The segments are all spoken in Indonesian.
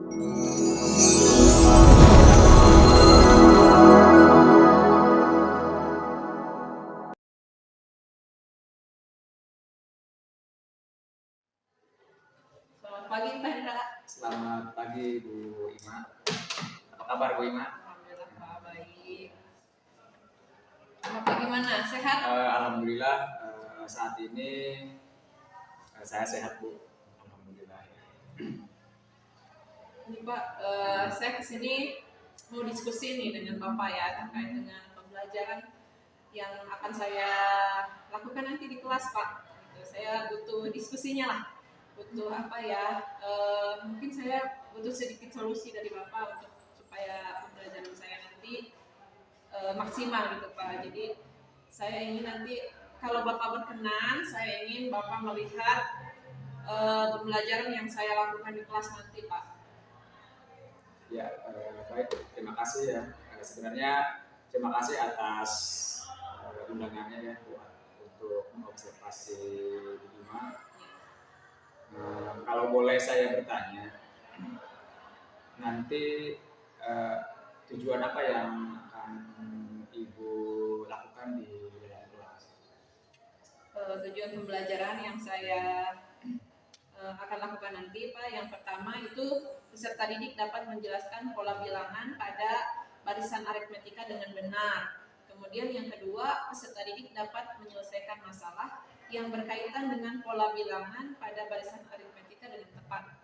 Selamat pagi, Pak Hendra. Selamat pagi, Bu Ima. Apa kabar, Bu Ima? Alhamdulillah, Pak, baik. Bapak gimana? Sehat? Alhamdulillah, saat ini saya sehat, Bu. Alhamdulillah. Ini Pak, saya kesini mau diskusi nih dengan Bapak ya terkait dengan pembelajaran yang akan saya lakukan nanti di kelas, Pak. Gitu. Saya butuh diskusinya lah, butuh apa ya? Mungkin saya butuh sedikit solusi dari Bapak untuk supaya pembelajaran saya nanti maksimal gitu Pak. Jadi saya ingin nanti kalau Bapak berkenan, saya ingin Bapak melihat pembelajaran yang saya lakukan di kelas nanti Pak. Ya, baik. Terima kasih ya. Sebenarnya terima kasih atas undangannya ya, Bu, untuk mengobservasi Bu Ima. Kalau boleh saya bertanya, nanti tujuan apa yang akan Ibu lakukan di dalam kelas? Tujuan pembelajaran yang saya akan lakukan nanti Pak, yang pertama itu peserta didik dapat menjelaskan pola bilangan pada barisan aritmetika dengan benar. Kemudian yang kedua, peserta didik dapat menyelesaikan masalah yang berkaitan dengan pola bilangan pada barisan aritmetika dengan tepat.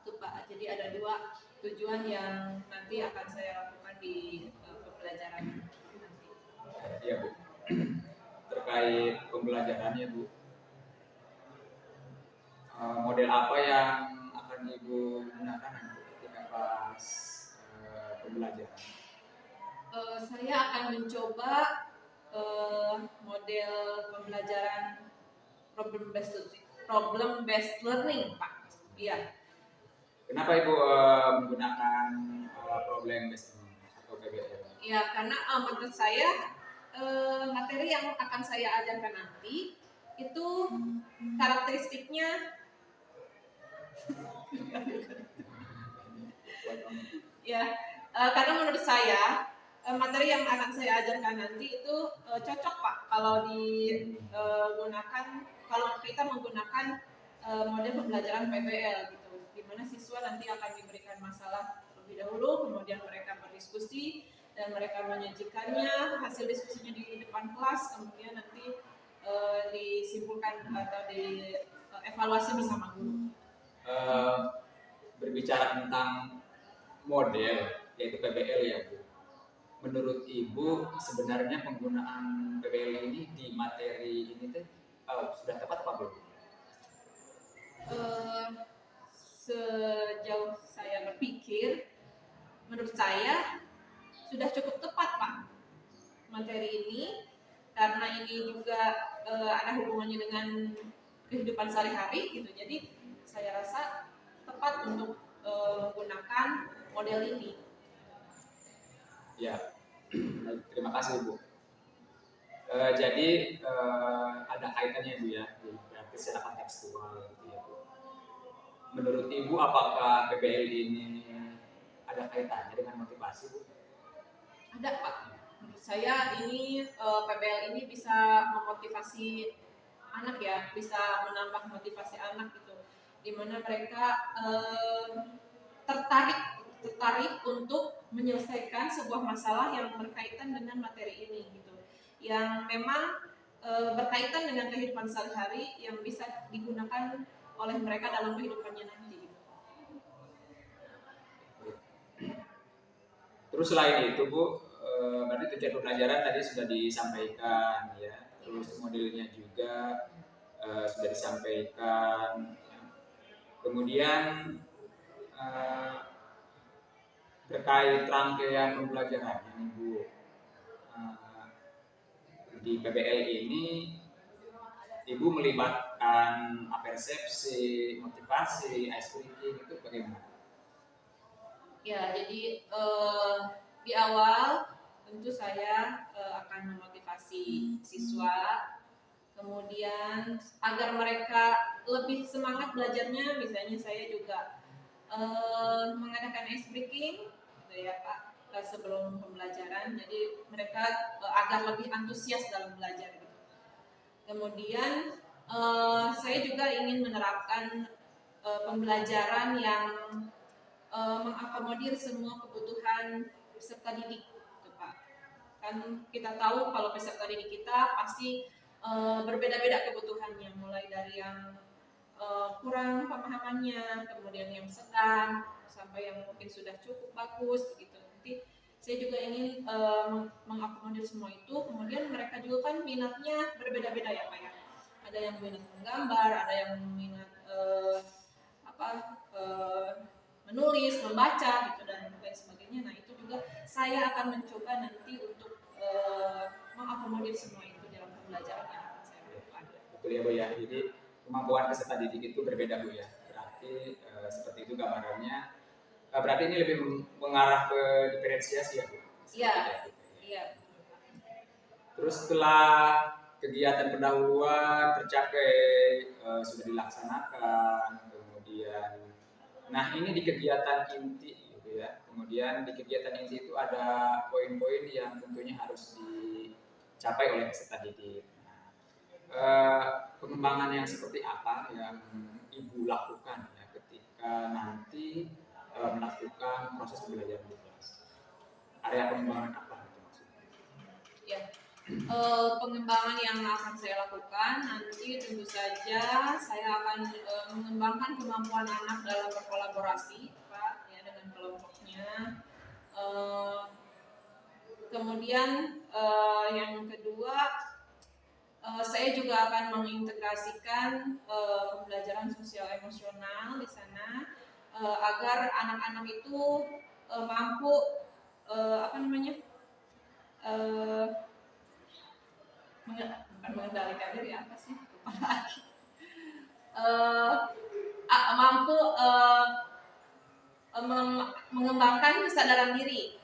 Itu Pak, jadi ada dua tujuan yang nanti akan saya lakukan di pembelajaran nanti. Ya, Bu. Terkait pembelajarannya, Bu, model apa yang akan Ibu gunakan nanti ketika pas pembelajaran? Saya akan mencoba model pembelajaran problem based learning Pak. Iya. Kenapa Ibu menggunakan problem based learning atau PBL? Ya, karena menurut saya materi yang akan saya ajarkan nanti itu karakteristiknya ya, karena menurut saya materi yang akan saya ajarkan nanti itu cocok Pak kalau digunakan, kalau kita menggunakan model pembelajaran PBL gitu, di mana siswa nanti akan diberikan masalah terlebih dahulu, kemudian mereka berdiskusi dan mereka menyajikannya hasil diskusinya di depan kelas, kemudian nanti disimpulkan atau dievaluasi bersama guru. Berbicara tentang model yaitu PBL ya, Bu. Menurut Ibu sebenarnya penggunaan PBL ini di materi ini tuh sudah tepat apa belum? Sejauh saya berpikir, menurut saya sudah cukup tepat Pak materi ini, karena ini juga ada hubungannya dengan kehidupan sehari-hari gitu. Jadi saya rasa tepat untuk menggunakan model ini. Ya, terima kasih Bu. Jadi ada kaitannya Bu ya, berarti secara kontekstual gitu ya Bu. Menurut Ibu apakah PBL ini ada kaitannya dengan motivasi Bu? Ada Pak. Menurut saya ini PBL ini bisa memotivasi anak ya, bisa menambah motivasi anak gitu, dimana mereka tertarik untuk menyelesaikan sebuah masalah yang berkaitan dengan materi ini gitu, yang memang berkaitan dengan kehidupan sehari-hari yang bisa digunakan oleh mereka dalam kehidupannya nanti gitu. Terus selain itu Bu, berarti tujuan pembelajaran tadi sudah disampaikan ya, terus modelnya juga sudah disampaikan. Kemudian terkait rangkaian pembelajarannya nih Bu, di PBL ini Ibu melibatkan persepsi, motivasi, ice breaking itu bagaimana? Ya, jadi di awal tentu saya akan memotivasi siswa, kemudian agar mereka lebih semangat belajarnya, misalnya saya juga mengadakan ice breaking gitu ya Pak, sebelum pembelajaran, jadi mereka agar lebih antusias dalam belajar gitu. Kemudian saya juga ingin menerapkan pembelajaran yang mengakomodir semua kebutuhan peserta didik gitu Pak. Kan kita tahu kalau peserta didik kita pasti berbeda-beda kebutuhannya, mulai dari yang kurang pemahamannya, kemudian yang sedang, sampai yang mungkin sudah cukup bagus begitu. Nanti saya juga ingin mengakomodir semua itu. Kemudian mereka juga kan minatnya berbeda-beda ya Pak ya. Ada yang minat menggambar, ada yang minat menulis, membaca gitu dan lain sebagainya. Nah itu juga saya akan mencoba nanti untuk mengakomodir semua itu dalam pembelajaran yang akan saya lakukan. Betul ya Bu ya. Jadi kemampuan peserta didik itu berbeda Bu ya. Berarti seperti itu gambarannya. Berarti ini lebih mengarah ke diferensiasi ya Bu. Iya. Iya. Terus setelah kegiatan pendahuluan tercapai sudah dilaksanakan, kemudian, nah ini di kegiatan inti gitu ya. Kemudian di kegiatan inti itu ada poin-poin yang tentunya harus dicapai oleh peserta didik. Pengembangan yang seperti apa yang Ibu lakukan ya ketika nanti melakukan proses pembelajaran di kelas? Area pengembangan apa itu maksudnya? Ya, pengembangan yang akan saya lakukan nanti tentu saja saya akan mengembangkan kemampuan anak dalam berkolaborasi Pak ya dengan kelompoknya. Kemudian yang kedua saya juga akan mengintegrasikan pembelajaran sosial emosional di sana agar anak-anak itu mampu bukan mengendalikan diri apa sih? Mampu mengembangkan kesadaran diri,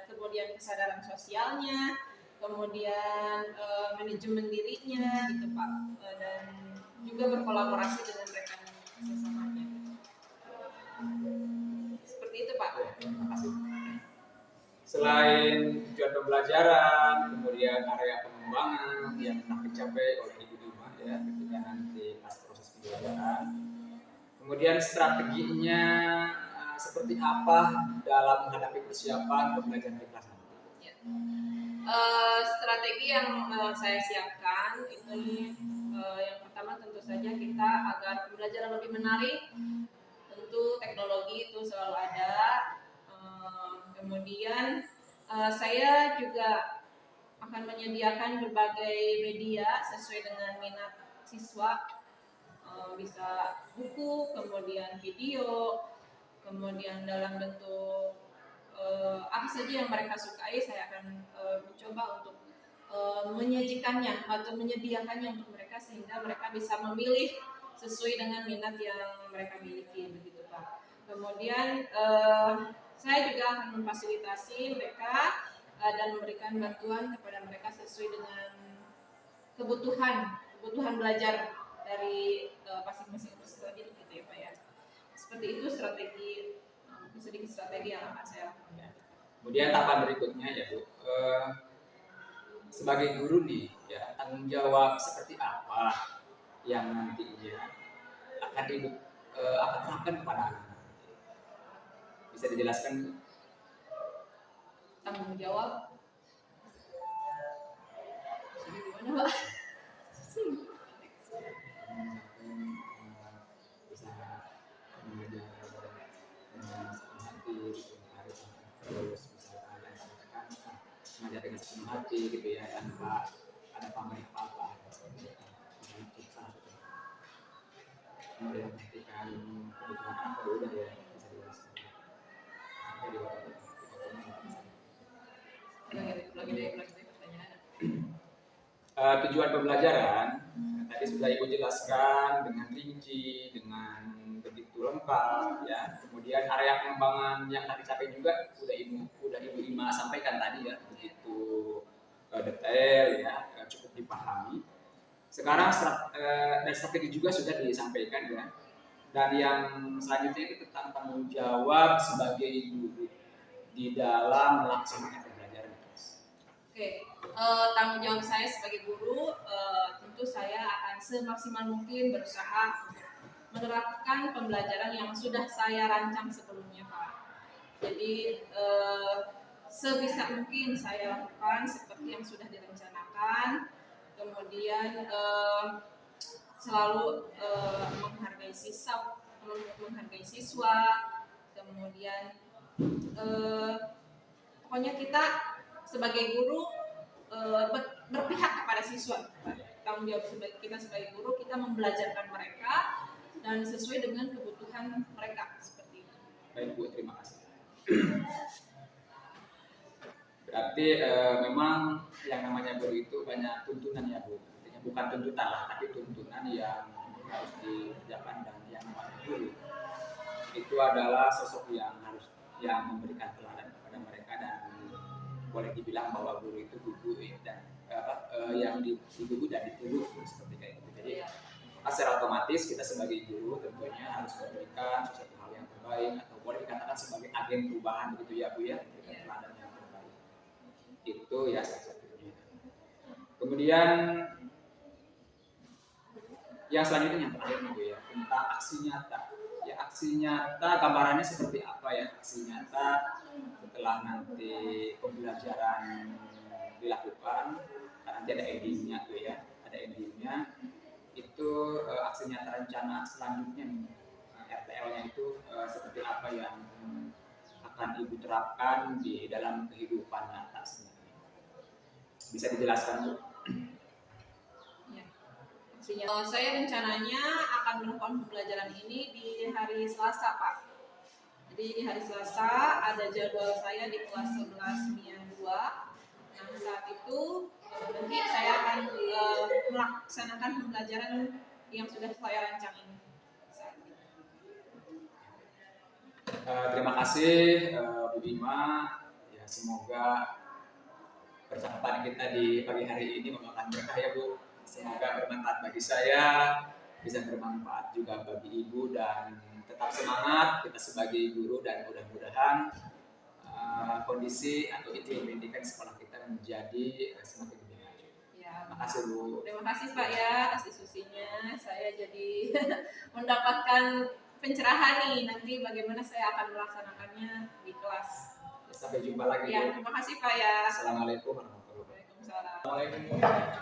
kemudian kesadaran sosialnya, kemudian manajemen dirinya gitu Pak, dan juga berkolaborasi dengan rekan sesamanya. Seperti itu Pak. Terima kasih. Selain tujuan pembelajaran, kemudian area pengembangan yang hendak dicapai oleh Ibu Dima ya ketika nanti pas proses pembelajaran. Kemudian strateginya seperti apa dalam menghadapi persiapan pembelajaran di kelas nanti? Ya. Strategi yang saya siapkan itu yang pertama tentu saja kita agar pembelajaran lebih menarik, tentu teknologi itu selalu ada. Kemudian saya juga akan menyediakan berbagai media sesuai dengan minat siswa, bisa buku, kemudian video, kemudian dalam bentuk apa saja yang mereka sukai saya akan mencoba untuk menyajikannya atau menyediakannya untuk mereka sehingga mereka bisa memilih sesuai dengan minat yang mereka miliki begitu Pak. Kemudian saya juga akan memfasilitasi mereka dan memberikan bantuan kepada mereka sesuai dengan kebutuhan belajar dari masing-masing peserta didik gitu ya Pak ya. Seperti itu sedikit strategi yang akan saya lakukan. Kemudian tahapan berikutnya ya Bu, sebagai guru nih ya tanggung jawab seperti apa yang nantinya akan Ibu akan terapkan kepada anak-anak? Bisa dijelaskan? Tanggung jawab gimana Pak? Bisa mengajar dengan sepenuh hati, terus misalkan mengajar dengan sepenuh hati gitu ya tanpa ada pamrih apa-apa. Kemudian memperhatikan kebutuhan anak udah ya bisa dijelaskan. Sampai di waktu Lagi deh pertanyaan. Tujuan pembelajaran tadi sudah Ibu jelaskan dengan rinci, dengan begitu lengkap ya. Kemudian area pengembangan yang akan dicapai juga sudah Ibu Ima sampaikan tadi ya, begitu detail ya, cukup dipahami. Sekarang dan strategi juga sudah disampaikan ya. Dan yang selanjutnya itu tentang tanggung jawab sebagai guru di dalam melaksanakan pembelajaran di kelas. Oke, tanggung jawab saya sebagai guru, tentu saya akan semaksimal mungkin berusaha untuk menerapkan pembelajaran yang sudah saya rancang sebelumnya, Pak. Jadi sebisa mungkin saya lakukan seperti yang sudah direncanakan. Kemudian selalu menghargai siswa, kemudian pokoknya kita sebagai guru berpihak kepada siswa. Tanggung jawab kita sebagai guru, kita membelajarkan mereka dan sesuai dengan kebutuhan mereka seperti itu. Baik Bu, terima kasih. Berarti memang yang namanya guru itu banyak tuntunan ya Bu. Artinya bukan tuntutan lah, tapi tuntunan yang harus dikerjakan. Dan yang namanya guru itu adalah sosok yang memberikan teladan kepada mereka, dan boleh dibilang bahwa guru itu gugu dan yang digugu dan dituduh seperti kayak gitu. Jadi secara otomatis kita sebagai guru tentunya harus memberikan sesuatu hal yang terbaik, atau boleh dikatakan sebagai agen perubahan begitu ya Bu ya, memberikan teladan yang terbaik. Itu ya salah satunya. Kemudian yang selanjutnya yang terakhir nih Bu ya, tentang aksi nyata. Ya, aksi nyata gambarannya seperti apa ya? Aksi nyata setelah nanti pembelajaran dilakukan, nanti ada endingnya tuh ya, ada endingnya itu aksi nyata rencana selanjutnya nih, RTL-nya itu seperti apa yang akan Ibu terapkan di dalam kehidupan nyata sebenarnya. Bisa dijelaskan Bu? Saya rencananya akan melakukan pembelajaran ini di hari Selasa, Pak. Jadi di hari Selasa ada jadwal saya di kelas 11 MIA 2. Nah, saat itu nanti saya akan melaksanakan pembelajaran yang sudah saya rancang ini. Terima kasih Bu Bima. Ya, semoga percakapan kita di pagi hari ini memakan berkah ya Bu. Semoga bermanfaat bagi saya, bisa bermanfaat juga bagi Ibu, dan tetap semangat kita sebagai guru, dan mudah-mudahan kondisi atau iklim pendidikan sekolah kita menjadi semakin lebih maju. Ya, terima kasih Bu. Terima kasih Pak ya atas diskusinya. Saya jadi mendapatkan pencerahan nih nanti bagaimana saya akan melaksanakannya di kelas. Sampai jumpa lagi. Ya, terima kasih Pak ya. Assalamualaikum warahmatullahi wabarakatuh.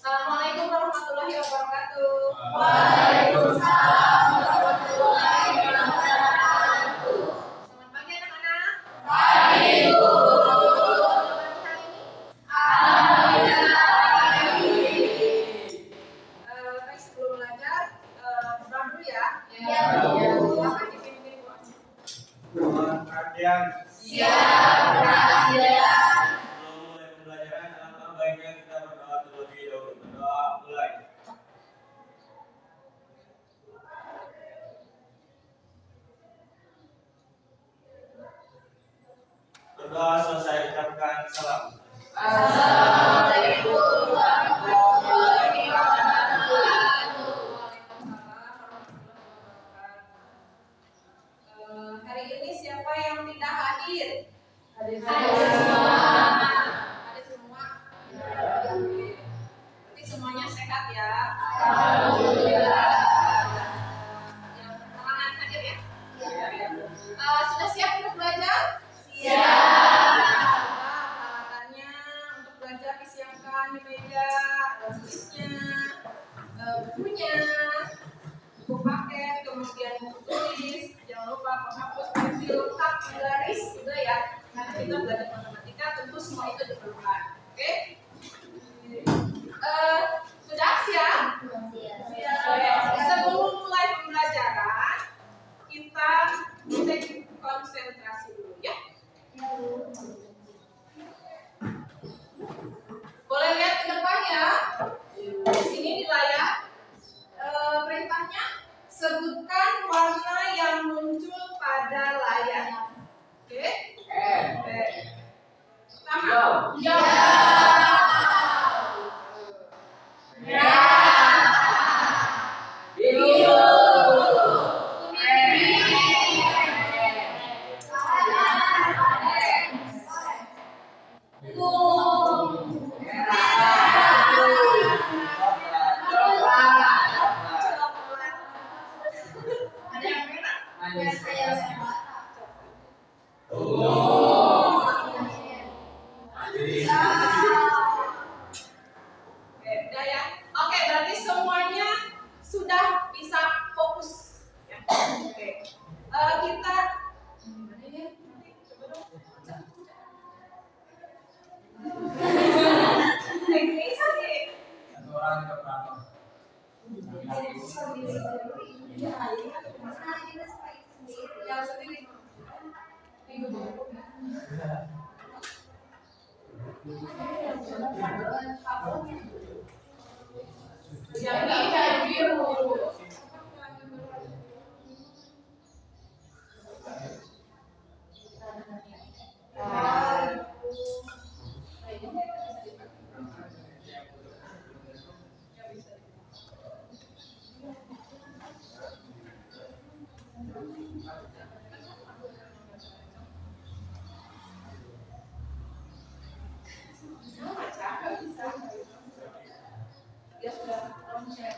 Assalamualaikum warahmatullahi wabarakatuh. Waalaikumsalam warahmatullahi wabarakatuh. Selamat pagi anak-anak. Pagi Bu. Baik, sebelum belajar berdoa dulu ya. Ya, Bu. Silakan dipimpin doanya. Selamat perhatian. Siap perhatian. Sebelum mulai pembelajaran, alangkah baiknya kita berdoa terlebih dahulu. Berdoa mulai. Berdoa selesai, ucapkan salam. Assalamualaikum warahmatullahi wabarakatuh. Hari ini siapa yang tidak hadir? Hadir semua. Hadir semua. Berarti semuanya sehat ya. Alhamdulillah. Yang halangan hadir ya. Sudah siap untuk belajar? Siap. Peralatannya untuk belajar disiapkan di meja, tulisnya, bukunya, buku paket, kemudian buku tulis. Jangan lupa penghapus, pensil, lengkap, garis juga ya. Karena kita belajar matematika, tentu semua itu diperlukan. Oke? Sudah siap? Sebelum mulai pembelajaran, kita cek konsentrasi dulu ya. Boleh lihat ke depan ya. Di sini di layar. Perintahnya sebutkan warna yang muncul pada layar. Oke? Oke. Pertama. Merah. Biru. Oke, udah ya. Oke, berarti semuanya sudah bisa fokus. Ya. Oke. Kita gimana ya? Coba dong. Teknis sih. Satu orang ke belakang. Yang sendiri. Yang ini biru. Dia sudah launching.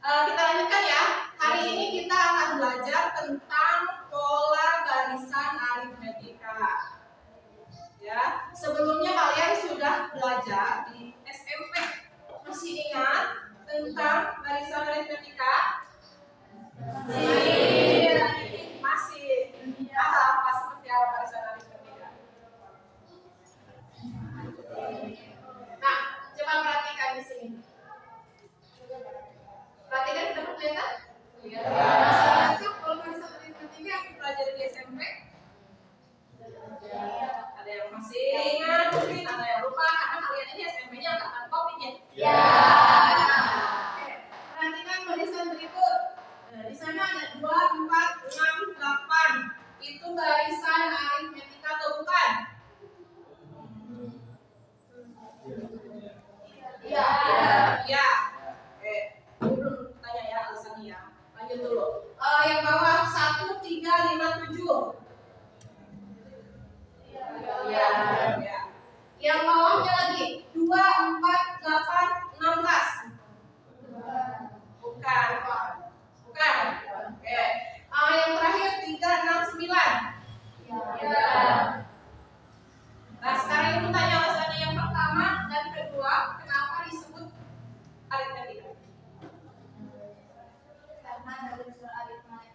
Kita lanjutkan ya. Hari ini kita akan belajar tentang pola barisan aritmetika. Ya, sebelumnya kalian sudah belajar di SMP. Masih ingat tentang barisan aritmetika? Masih. Apa seperti apa barisan aritmetika? Nah, coba perhatikan di sini. Perhatikan sudah kelihatan? Iya. Kalau barisan aritmetika yang dipelajari di SMP, ada yang masih ingat, mungkin ada yang lupa karena kalian ini SMP-nya angkatan COVID ya. Ya. Oke, perhatikan barisan berikut. Di sana ada 2, 4, 6, 8. Itu barisan aritmetika atau bukan? Iya. Iya. Oke, ini belum tanya ya alasannya ya. Lanjut dulu. Yang bawah 1, 3, 5, 7. Iya. Yang bawahnya lagi 2, 4, 8, 16. Bukan. Bukan. Oke. Yang terakhir 3, 6, 9. Iya. Nah, sekarang ibu tanya alasannya yang pertama dan kedua, kenapa disebut aritmetika? Karena ada unsur aritmetikanya.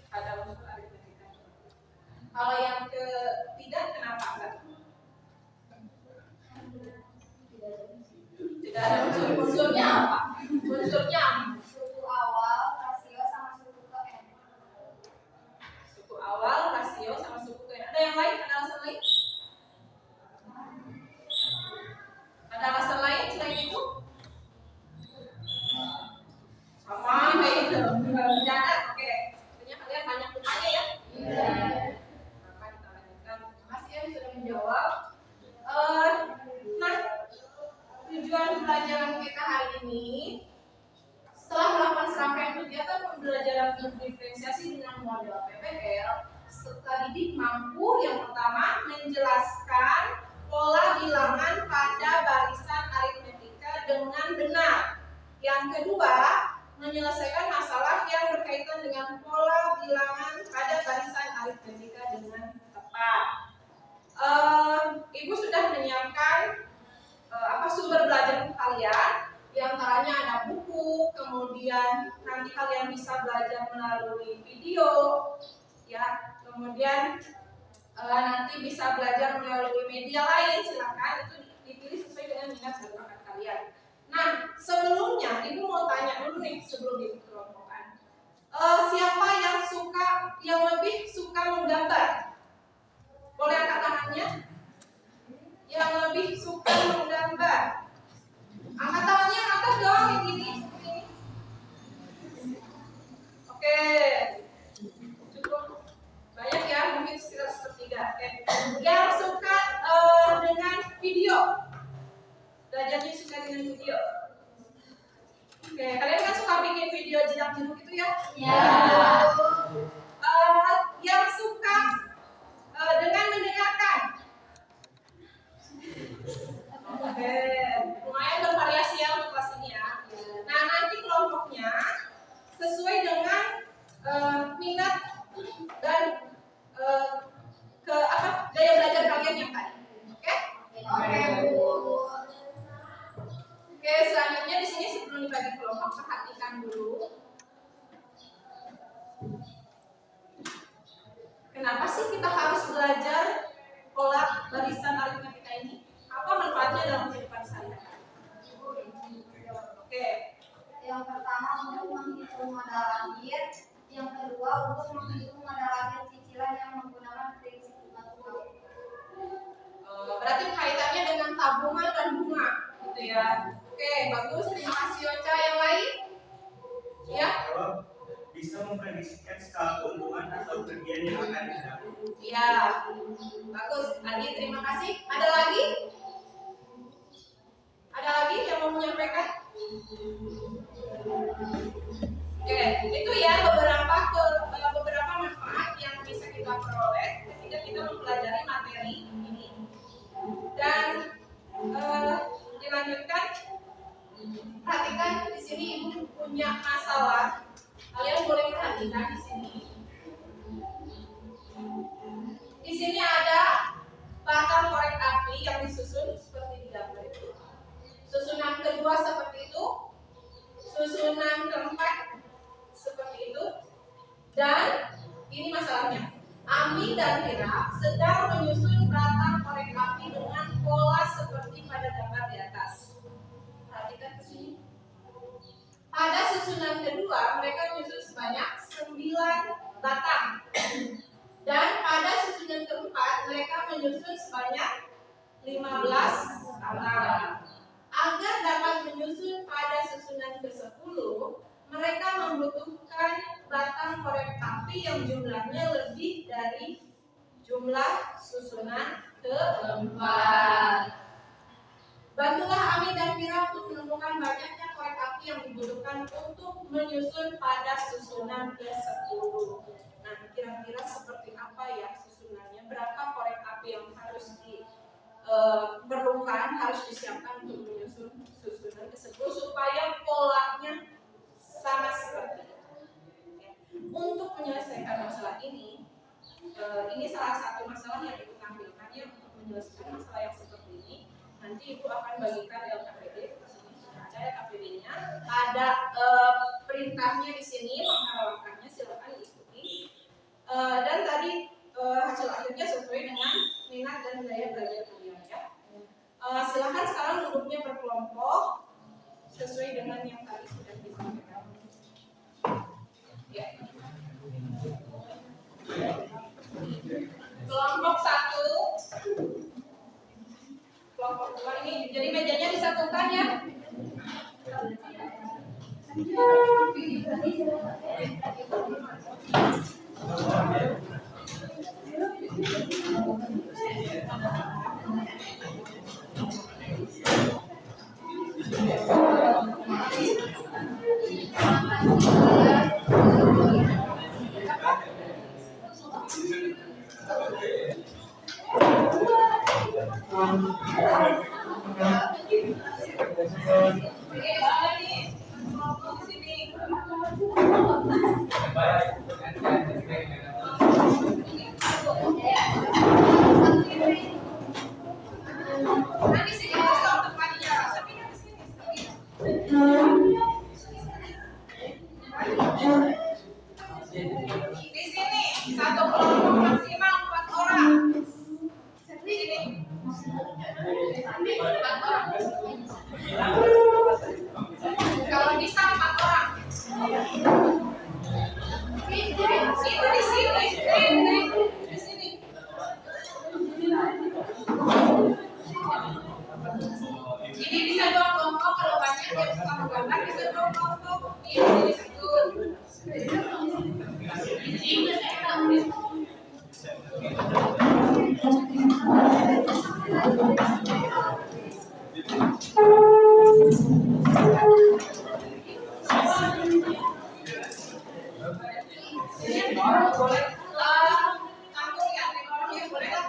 Ada unsur aritmetika. Kalau yang ketiga, kenapa enggak? Tidak ada unsur. Unsurnya apa? Unsurnya Suku awal, rasio sama suku ke n. suku awal, rasio, sama suku ke n. Ada yang lain? Ada alasan lain? Ada alasan lain selain itu? Sama kayak itu. Tidak ada. Oke. Sebenarnya kalian banyak bertanya ya. Iya. Maka kita lanjutkan. Terima kasih ya sudah menjawab. Nah, tujuan pembelajaran kita hari ini setelah melakukan serangkaian kegiatan pembelajaran diferensiasi dengan model PPL, peserta didik mampu yang pertama menjelaskan pola bilangan pada barisan aritmetika dengan benar. Yang kedua, menyelesaikan masalah yang berkaitan dengan pola bilangan pada barisan aritmetika dengan tepat. Ibu sudah menyiapkan sumber belajar kalian. Di antaranya ada buku, kemudian nanti kalian bisa belajar melalui video, ya. Kemudian nanti bisa belajar melalui media lain. Silakan itu dipilih sesuai dengan minat dan bakat kalian. Nah, sebelumnya ibu mau tanya dulu nih sebelum dikelompokkan. Siapa yang lebih suka menggambar? Boleh angkat tangannya? Yang lebih suka menggambar. Angkat tangannya yang atas dong, yang gini, seperti ini. Oke. Cukup. Oke, kalian kan suka bikin video jedak jeruk itu ya? Ya. Yang suka dengan mendengarkan. Oke, lumayan bervariasi ya untuk kelas ini ya. Nah, nanti kelompoknya sesuai dengan minat dan gaya belajar kalian yang tadi. Oke? Oke, Bu. Oke, selanjutnya di sini sebelum dibagi kelompok perhatikan dulu. Kenapa sih kita harus belajar pola barisan aritmatika ini? Apa manfaatnya dalam kehidupan sehari-hari? Oke. Yang pertama untuk menghitung modal akhir, yang kedua untuk menghitung modal akhir cicilan yang menggunakan prinsip bunga tunggal. Berarti kaitannya dengan tabungan dan bunga, gitu ya. Oke, bagus. Terima kasih Ocha. Yang lain? Ya? Jawab, bisa memprediksikan skala keuntungan atau kerugian yang akan didapat. Ya, bagus. Adi, terima kasih. Ada lagi? Ada lagi yang mau menyampaikan? Oke, itu ya beberapa manfaat yang bisa kita peroleh ketika kita mempelajari materi ini. Dan dilanjutkan, perhatikan di sini Ibu punya masalah. Kalian boleh perhatikan di sini. Di sini ada batang korek api yang disusun seperti di gambar itu. Susunan kedua seperti itu, susunan keempat seperti itu, dan ini masalahnya. Ami dan Vira sedang menyusun batang korek api dengan pola seperti pada gambar di atas. Perhatikan ke sini. Pada susunan kedua mereka menyusun sebanyak 9 batang. Dan pada susunan keempat mereka menyusun sebanyak 15 batang. Agar dapat menyusun pada susunan ke-10, mereka membutuhkan batang korek api yang jumlahnya lebih dari jumlah susunan keempat. Bantulah Ami dan Vira untuk menemukan banyaknya korek api yang dibutuhkan untuk menyusun pada susunan ke-10. Nah, kira-kira seperti apa ya susunannya? Berapa korek api yang harus diperlukan, harus disiapkan untuk menyusun susunan ke-10 supaya polanya sama seperti itu. Untuk menyelesaikan masalah ini salah satu masalah yang Ibu tampilkan ya, untuk menyelesaikan masalah yang seperti ini. Nanti Ibu akan bagikan LKPD di sini. Ada LKPD-nya, ada perintahnya di sini, langkah-langkahnya silakan diikuti. Dan tadi hasil akhirnya sesuai dengan minat dan gaya belajar kalian ya. Silakan sekarang duduknya berkelompok sesuai dengan yang tadi sudah disampaikan. Ya. Kelompok 1, kelompok 2 ini, jadi mejanya disatukan ya. Di sini satu kelompok maksimal 4 orang. Di sini 4 orang. Kalau bisa 4 orang. Itu di sini. Di sini. Ini bisa 2 kelompok, kalau banyak yang suka menggambar bisa 2 kelompok. Ini satu. boleh. Kamu lihat ekonomi boleh kan?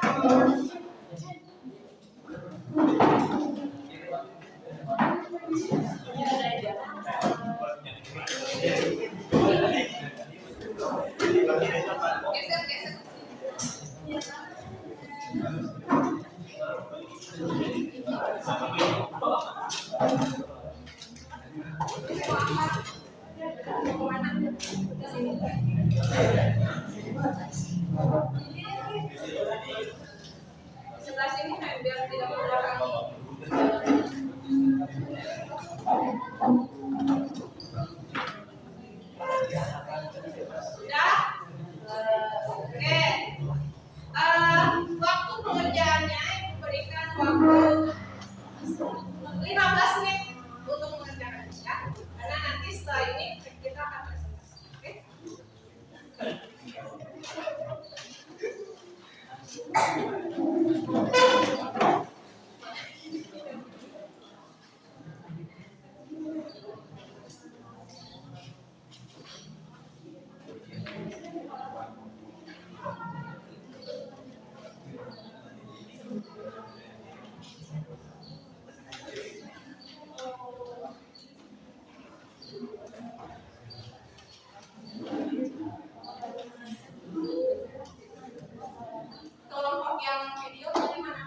Sebelah sini biar tidak mengurangi. Sudah? Oke. Waktu pengerjaannya berikan waktu 15 menit untuk mengerjakan ya. Karena nanti setelah ini kita akan presentasi. Oke? Kelompok yang video dari mana?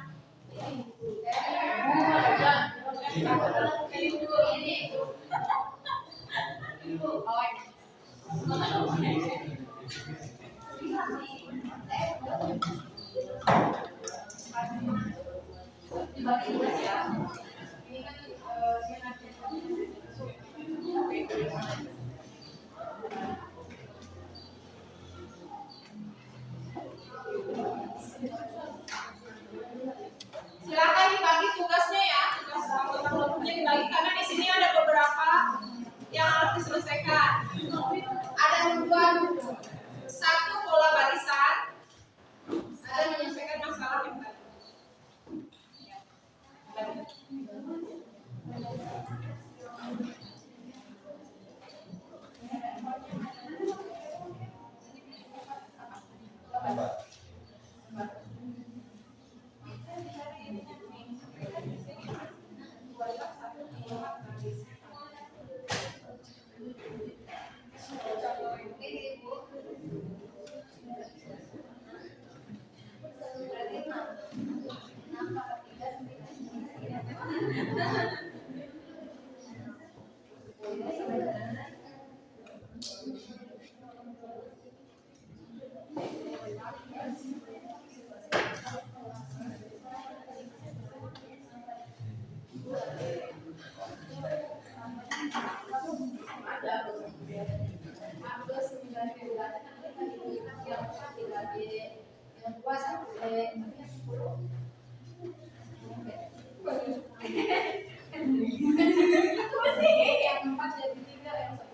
Silakan dibagi tugasnya ya, tugas anggota kelompoknya dibagi karena di sini ada beberapa yang harus diselesaikan. Ada membuat satu pola barisan, ada menyelesaikan masalah yang tadi.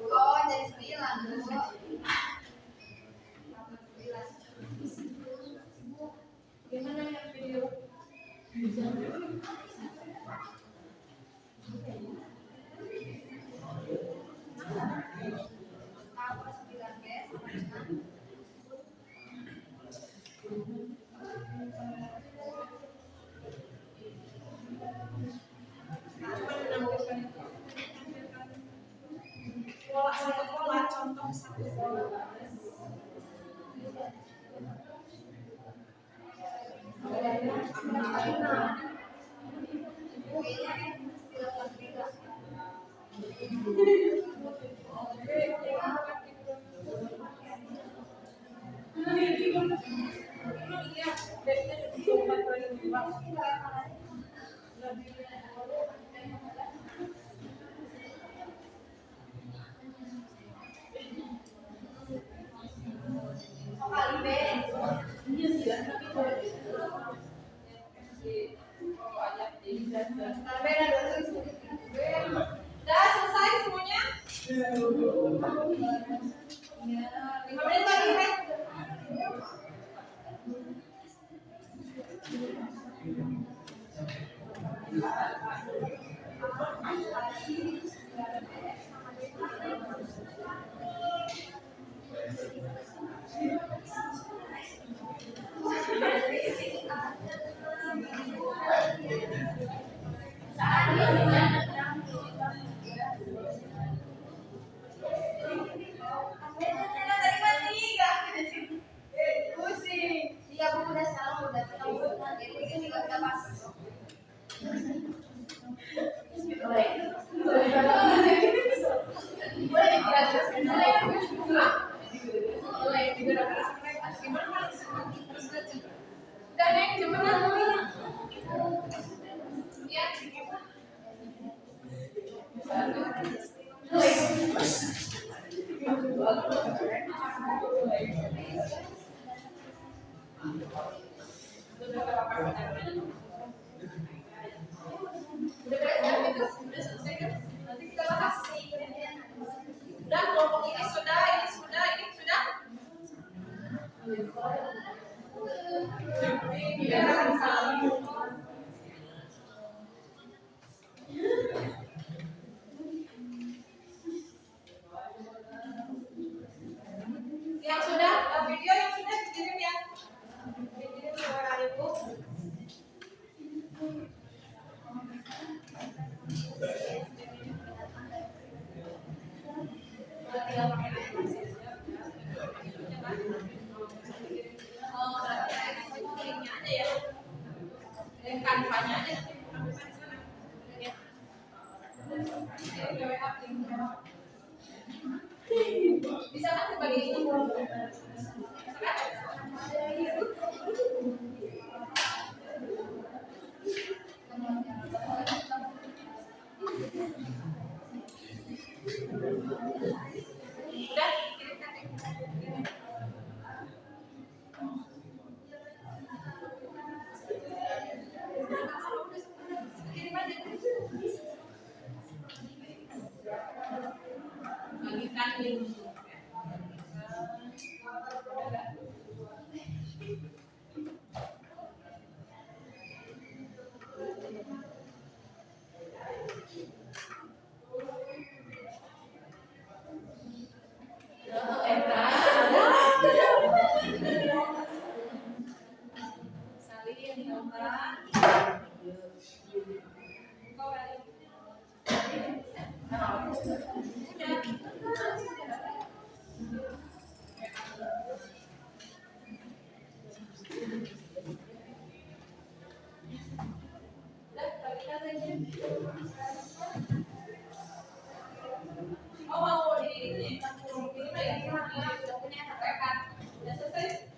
Oh, jadi 9 Bu. Gimana yang video? Apa 9 guys? Pola satu pola, contoh satu pola. Udah selesai semuanya? 5 menit lagi, Ren. pas. Nanti kita bahas. Sudah, kelompok ini sudah. Yang sudah, video yang sudah dikirim ya. Dikirim ke orang ibu. Tinggal pakai air bersih. Oh, berarti linknya aja ya. Link kanvanya aja nanti bukan di sana. Ya. Bisa kan dibagi ini? Bisa kan? Udah, kirimkan deh. Kirim aja. Bagikan link. Oh, mau di ini mah ya, udah punya rekan. Udah selesai.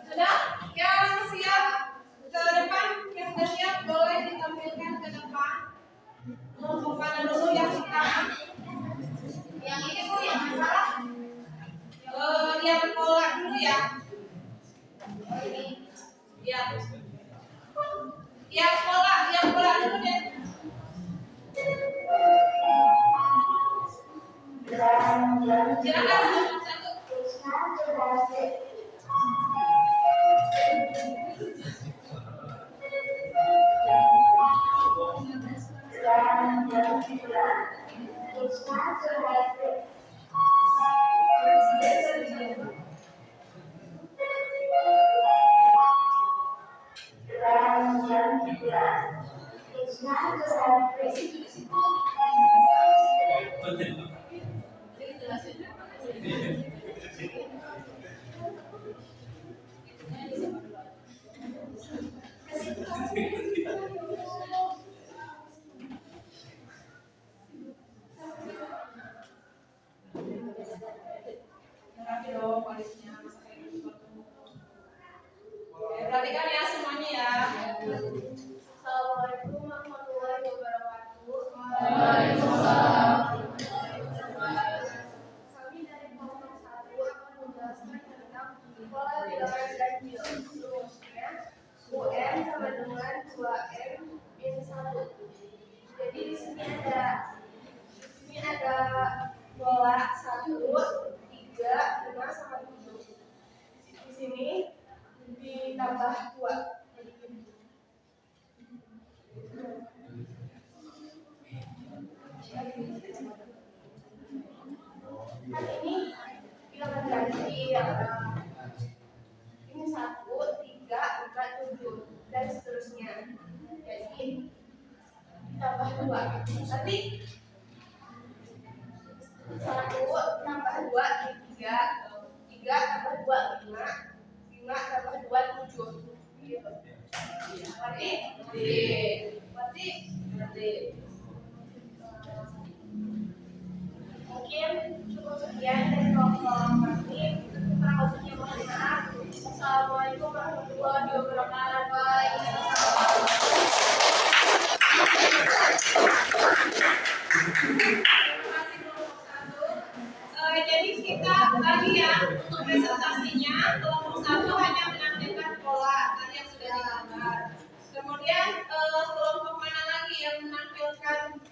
Sudah? Yang siap ke depan, yang sudah siap boleh ditampilkan ke depan. Mau mana dulu yang pertama? Yang ini Bu, yang masalah. Yang pola dulu ya. Ini. Ya. Yang pola dulu deh. Silakan satu. Perhatikan ya semuanya ya. Assalamualaikum warahmatullahi wabarakatuh. Waalaikumsalam. Kami dari kelompok 1 akan menjelaskan tentang pola bilangan ganjil. Rumusnya UN sama dengan 2M min 1. Jadi di sini ada pola 1, 3, 5 sama 7. Di sini ditambah 2. Kan ini bilangan ganjil. tambah 2 3, 3 tambah 2 5, 5 tambah 2 7. Berarti mungkin cukup sekian dari kelompok ini. Kurang lebihnya mohon maaf. Assalamualaikum warahmatullahi wabarakatuh. Jadi kita tadi ya untuk presentasinya kelompok 1 hanya menampilkan pola tadi yang sudah digambar. Kemudian kelompok mana lagi yang menampilkan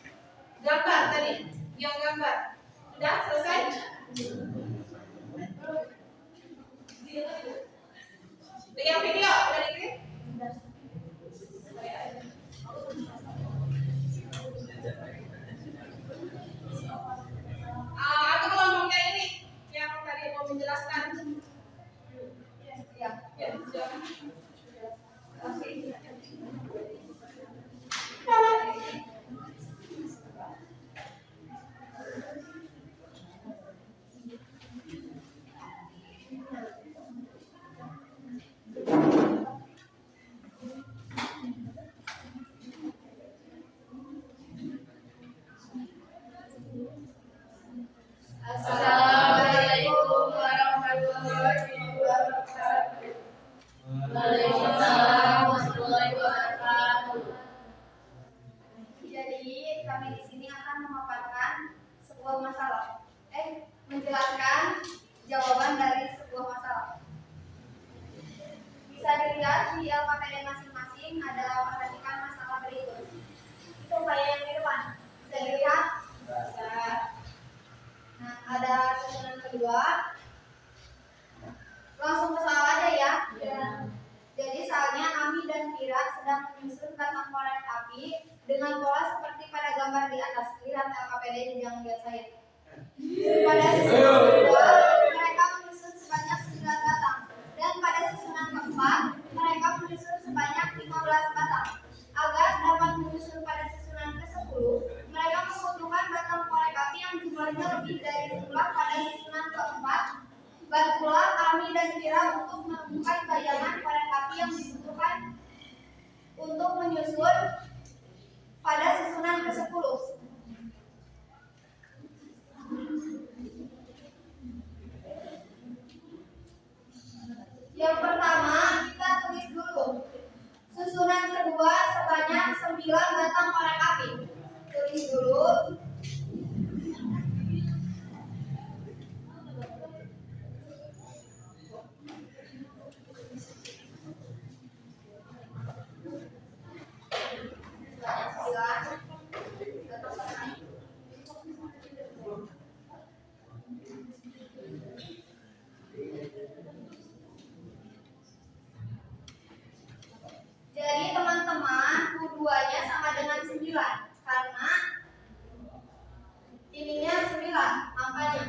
gambar tadi? Yang gambar sudah selesai? Yang video udah dikirim? Atau kelompoknya ini yang tadi mau menjelaskan? Ya, silakan. Assalamualaikum warahmatullahi wabarakatuh. Waalaikumsalam warahmatullahi wabarakatuh. Jadi kami di sini akan memaparkan sebuah masalah. Menjelaskan jawaban dari sebuah masalah. Bisa dilihat di LKPD masing-masing ada perhatikan masalah berikut. Itu kayak yang di depan. Bisa dilihat? Bisa. Nah, ada susunan kedua. Langsung ke soal aja ya. Jadi soalnya Ami dan Kira sedang menyusun batang korek api dengan pola seperti pada gambar di atas. Lihat LKPD, jangan lihat saya. Pada susunan kedua, mereka menyusun sebanyak 9 batang. Dan pada susunan keempat, mereka menyusun sebanyak 15 batang. Agar dapat menyusun pada susunan ke-10, mereka membutuhkan batang korek api yang jumlahnya lebih dari jumlah pada susunan keempat. Bantulah Ami dan Kira untuk menemukan bayangan korek api yang dibutuhkan untuk menyusun pada susunan ke-10. Yang pertama, kita tulis dulu. Susunan kedua sebanyak 9 batang korek api. Tulis dulu. Jadi teman-teman, U2-nya sama dengan 9 karena ininya 9 angkanya.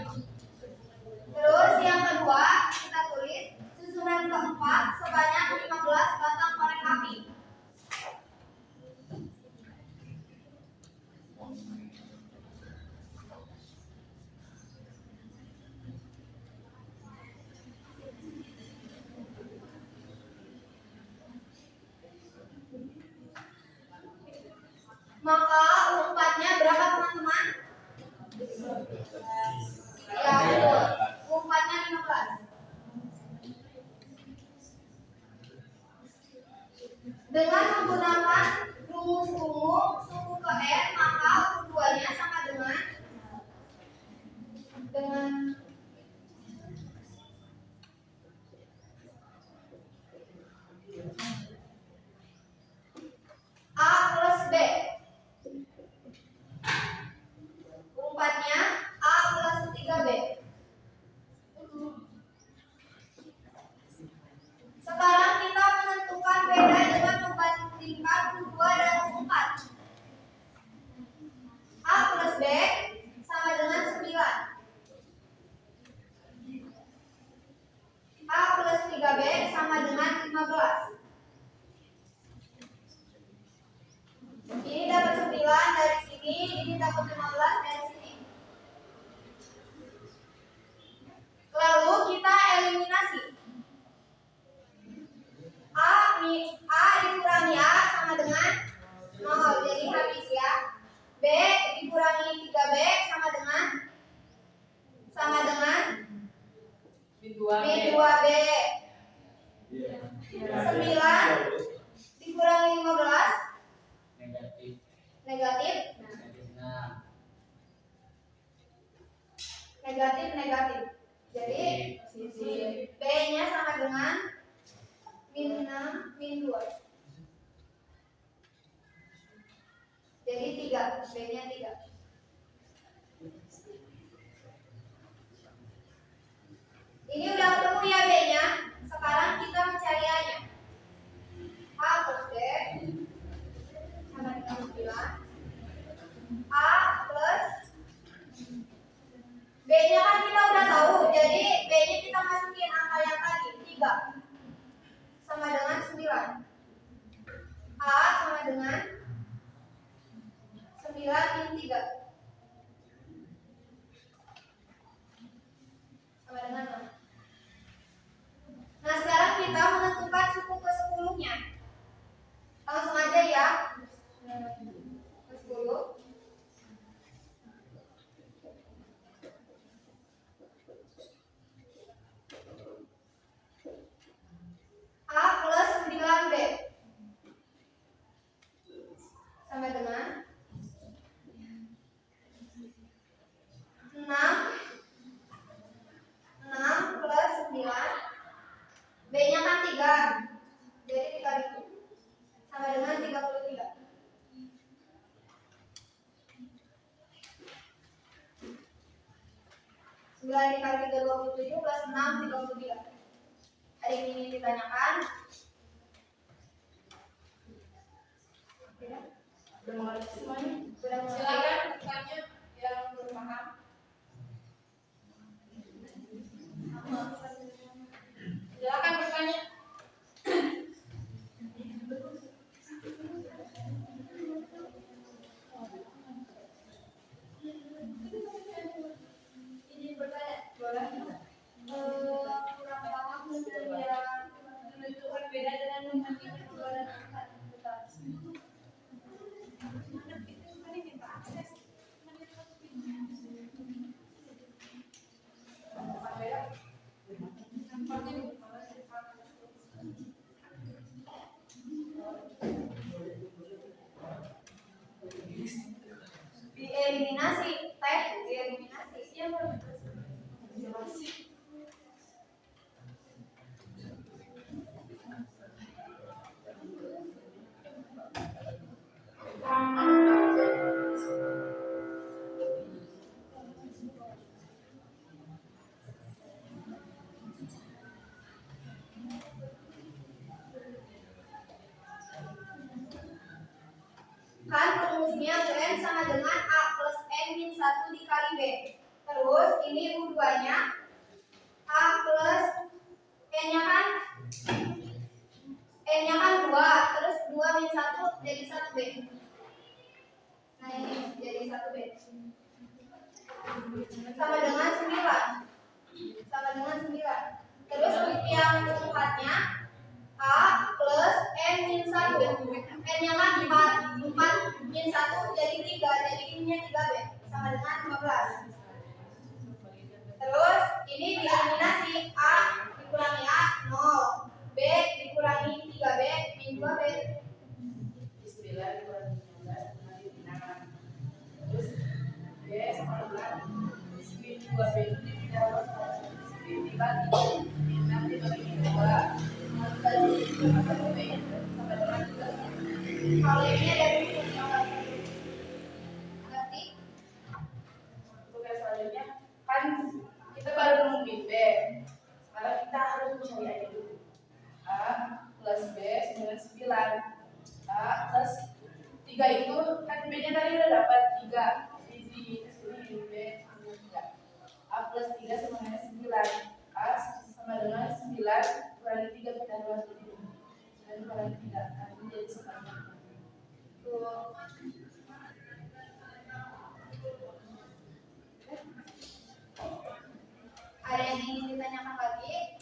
Terus yang kedua kita tulis susunan keempat sebanyak 15 batang korek api. Maka U4-nya berapa teman-teman? Ya, negatif. Jadi B-nya sama dengan min 6 min 2. Jadi 3, B-nya 3. Ini udah ketemu ya B-nya. Sekarang kita mencari A-nya. A plus B sama dengan 9. A plus B-nya kan kita udah tahu. Jadi B-nya kita masukin angka yang tadi 3 sama dengan 9. A sama dengan 9 min 3 sama dengan 6. Nah sekarang kita menentukan suku ke-10-nya. Langsung aja ya. Ke-10. A plus 9B sama dengan 6 plus 9. B-nya kan 3. Jadi 3 sama dengan 33. Sembilan dikali 27 plus 6 33. Ada yang ingin ditanyakan? Udah mengerti semuanya? Sudah mengerti? Silakan bertanya yang belum paham. Silakan bertanya. Ini bertanya, boleh? Kurang paham pengertian menentukan beda dengan membandingkan kedua dan empat. Dieliminasi, dieliminasi. Iya, kan rumusnya UN sama dengan A plus N min 1 dikali B. Terus ini U2 nya A plus N-nya kan 2, terus 2 min 1 jadi 1B. Nah ini jadi 1B sama dengan 9. Sama dengan 9. Terus yang keempatnya A plus N min 1. N-nya kan 4 min 1 jadi 3. Jadi ininya 3B sama dengan 15. Terus ini dieliminasi. A dikurangi A 0. B dikurangi 3B min 2B. Bismillah dikurangi 15 nanti dinakan. Terus B sama dengan min 2B itu dipindah dibagi min 6 dibagi min 2 dibagi sama B sama dengan 3. Kalau ini dari rumus yang ngerti? Oke, selanjutnya kan kita baru nemuin B. Sekarang kita harus mencari A dulu. A plus B sama dengan 9. A plus 3 itu kan B-nya tadi udah dapat 3. Jadi di sini B ambil 3. A plus 3 sama dengan 9. A sama dengan 9 kurangi 3 kita ruas jadi 9 kurangi 3. Nah, ini jadi sama. Tuh. Ada yang ingin ditanyakan lagi?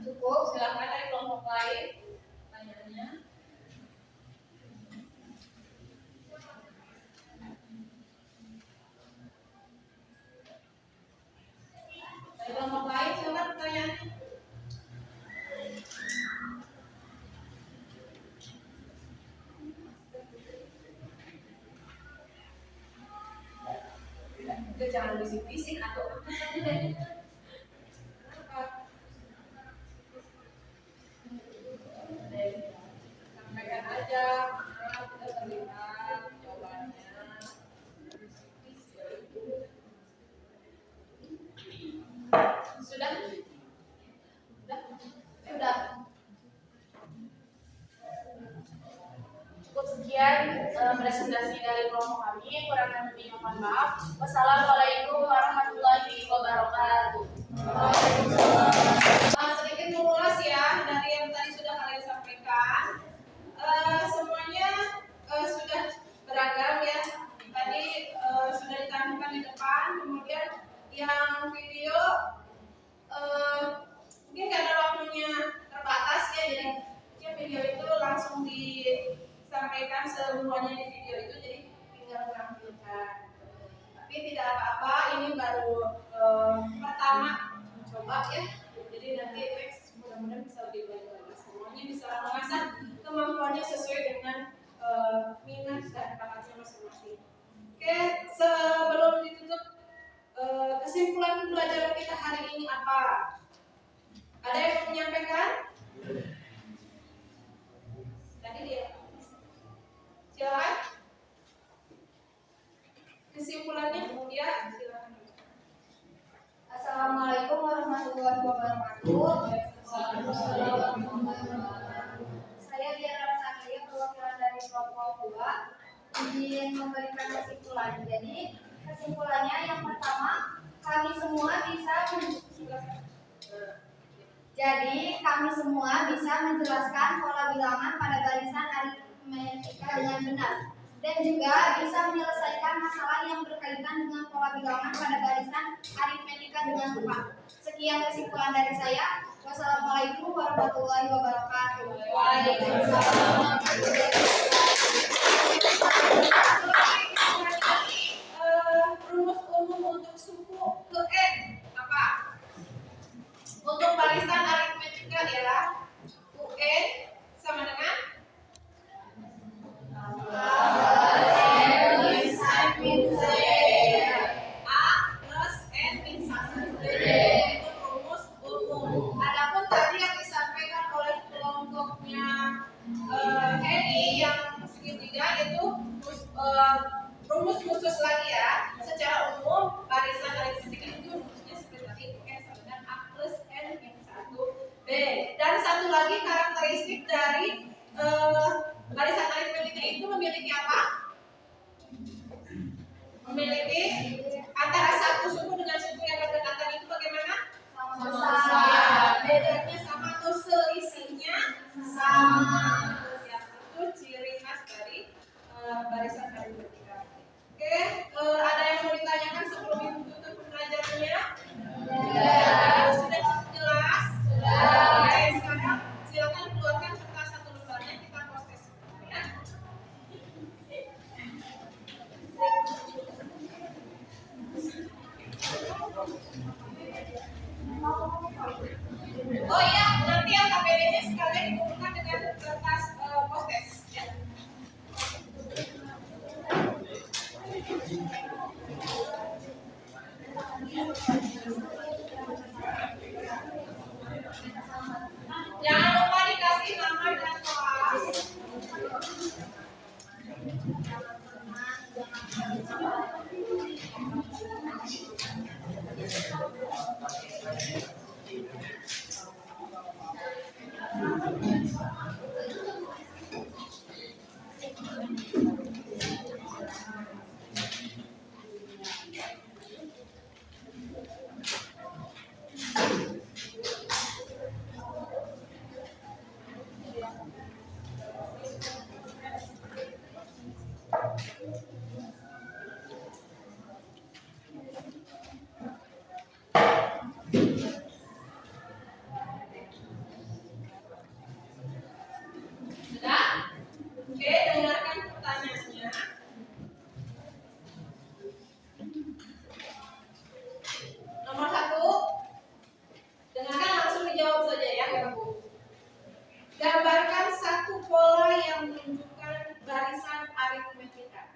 Cukup. Silakan dari kelompok lain pertanyaannya. Dari kelompok lain silakan pertanyaannya. Itu jangan bisik-bisik atau Sampaikan aja, karena tidak terlihat jawabannya. sudah? Sudah. Cukup sekian presentasi dari kelompok kami. Kurang lebihnya mohon maaf. Wassalamualaikum warahmatullahi wabarakatuh. Sedikit mengulas ya dari yang tadi sudah kalian sampaikan. Semuanya sudah beragam ya. Tadi sudah ditampilkan di depan. Kemudian yang video mungkin karena waktunya terbatas ya, jadi mungkin video itu langsung disampaikan semuanya di video itu, jadi tinggal ditampilkan. Tapi tidak apa-apa, ini baru pertama coba ya. Jadi nanti next mudah-mudahan bisa lebih baik lagi. Semuanya bisa mengasah kemampuannya sesuai dengan minat dan bakatnya masing-masing. Oke, sebelum ditutup, kesimpulan pelajaran kita hari ini apa? Ada yang mau menyampaikan? Tadi dia. Silakan. Kesimpulannya, ya, silakan. Assalamualaikum warahmatullahi wabarakatuh. Saya Diana Sakria, perwakilan dari kelompok 2, ingin memberikan kesimpulan. Jadi kesimpulannya yang pertama, kami semua bisa menjelaskan pola bilangan pada barisan aritmetika dengan benar, dan juga bisa menyelesaikan masalah yang berkaitan dengan pola bilangan pada barisan aritmetika dengan tepat. Sekian kesimpulan dari saya. Wassalamualaikum warahmatullahi wabarakatuh. Waalaikumsalam. Rumus umum untuk suku ke N apa? Untuk barisan aritmetika adalah UN sama dengan A plus N min 1. Itu rumus umum. Adapun tadi yang disampaikan oleh kelompoknya Hedi yang segitiga itu rumus khusus lagi ya. Secara umum barisan aritmetika itu rumusnya seperti tadi, UN sama dengan A plus N min 1B. Dan satu lagi karakteristik dari barisan aritmetika itu memiliki apa? Memiliki antara satu suku dengan suku yang berdekatan itu bagaimana? Sama. Bedanya sama atau selisihnya sama. Ya, itu ciri khas dari barisan aritmetika. Oke, ada yang mau ditanyakan sebelum ditutup pembelajarannya? Sudah cukup jelas? Oke, sekarang silakan keluarkan kertas satu lembarnya, kita proses. Ya. Oh iya, nanti yang KPD-nya sekalian dikumpulkan dengan kertas postes. Ya. Jangan lupa dikasih nama dan kelas. Sudah? Oke, dengarkan pertanyaannya. Nomor 1, dengarkan langsung dijawab saja ya, Bu. Gambarkan satu pola yang menunjukkan barisan aritmetika.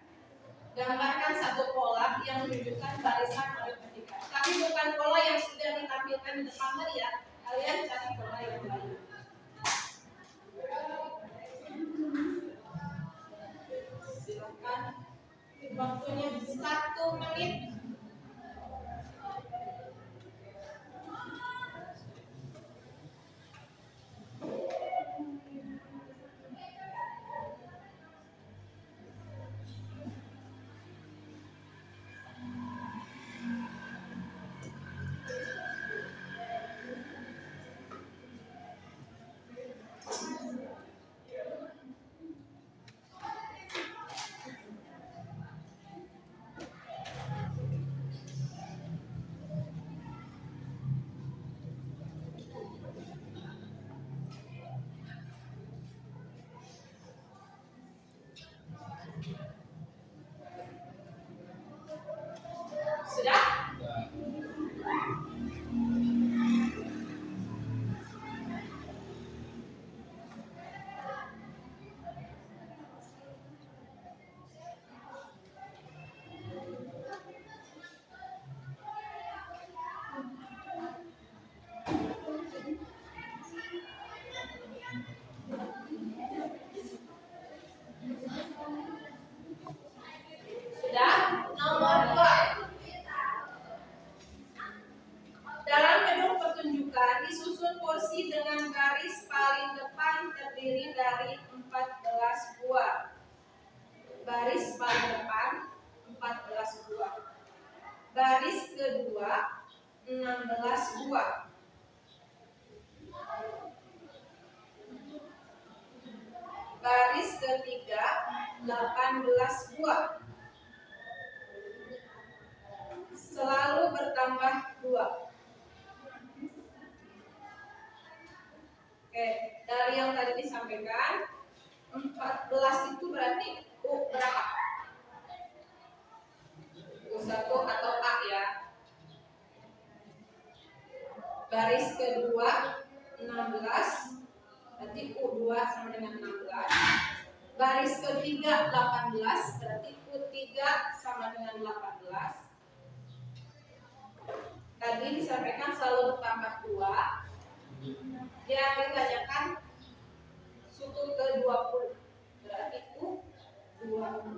Gambarkan satu pola yang menunjukkan barisan aritmetika. Tapi bukan pola yang sudah ditampilkan di depan tadi ya. Kalian cari pola yang lain. Silakan. Waktunya 1 menit. Sudah? Sudah? Nomor 2. Dalam gedung pertunjukan disusun kursi dengan garis paling depan terdiri dari 14 buah. Baris paling depan 14 buah. Baris kedua 16 buah. Baris ketiga 18 buah. Selalu bertambah 2. Oke, dari yang tadi disampaikan 14 itu berarti U berapa? U1 atau A ya. Baris kedua 16 berarti U2 sama dengan 16. Baris ketiga 18 berarti U3 sama dengan 18. Tadi disampaikan selalu bertambah 2. Yang ditanyakan suku ke-20 berarti U20.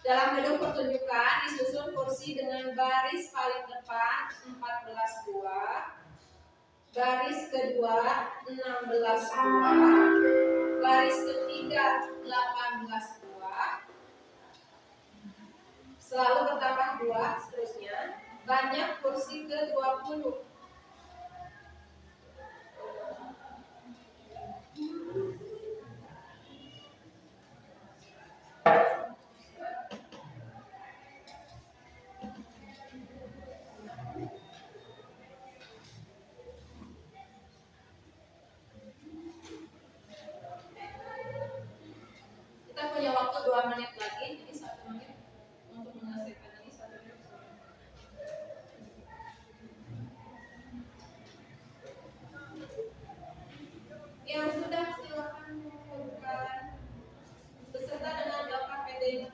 Dalam gedung pertunjukan disusun kursi dengan baris paling depan 14 buah, baris kedua 16 buah, baris ketiga 18 buah, selalu bertambah 2 seterusnya. Banyak kursi ke-20. Kita punya waktu 2 menit lagi, jadi 1 menit untuk menyelesaikan ini. 1 menit. Yang sudah silakan mengumpulkan beserta dengan data PD-nya.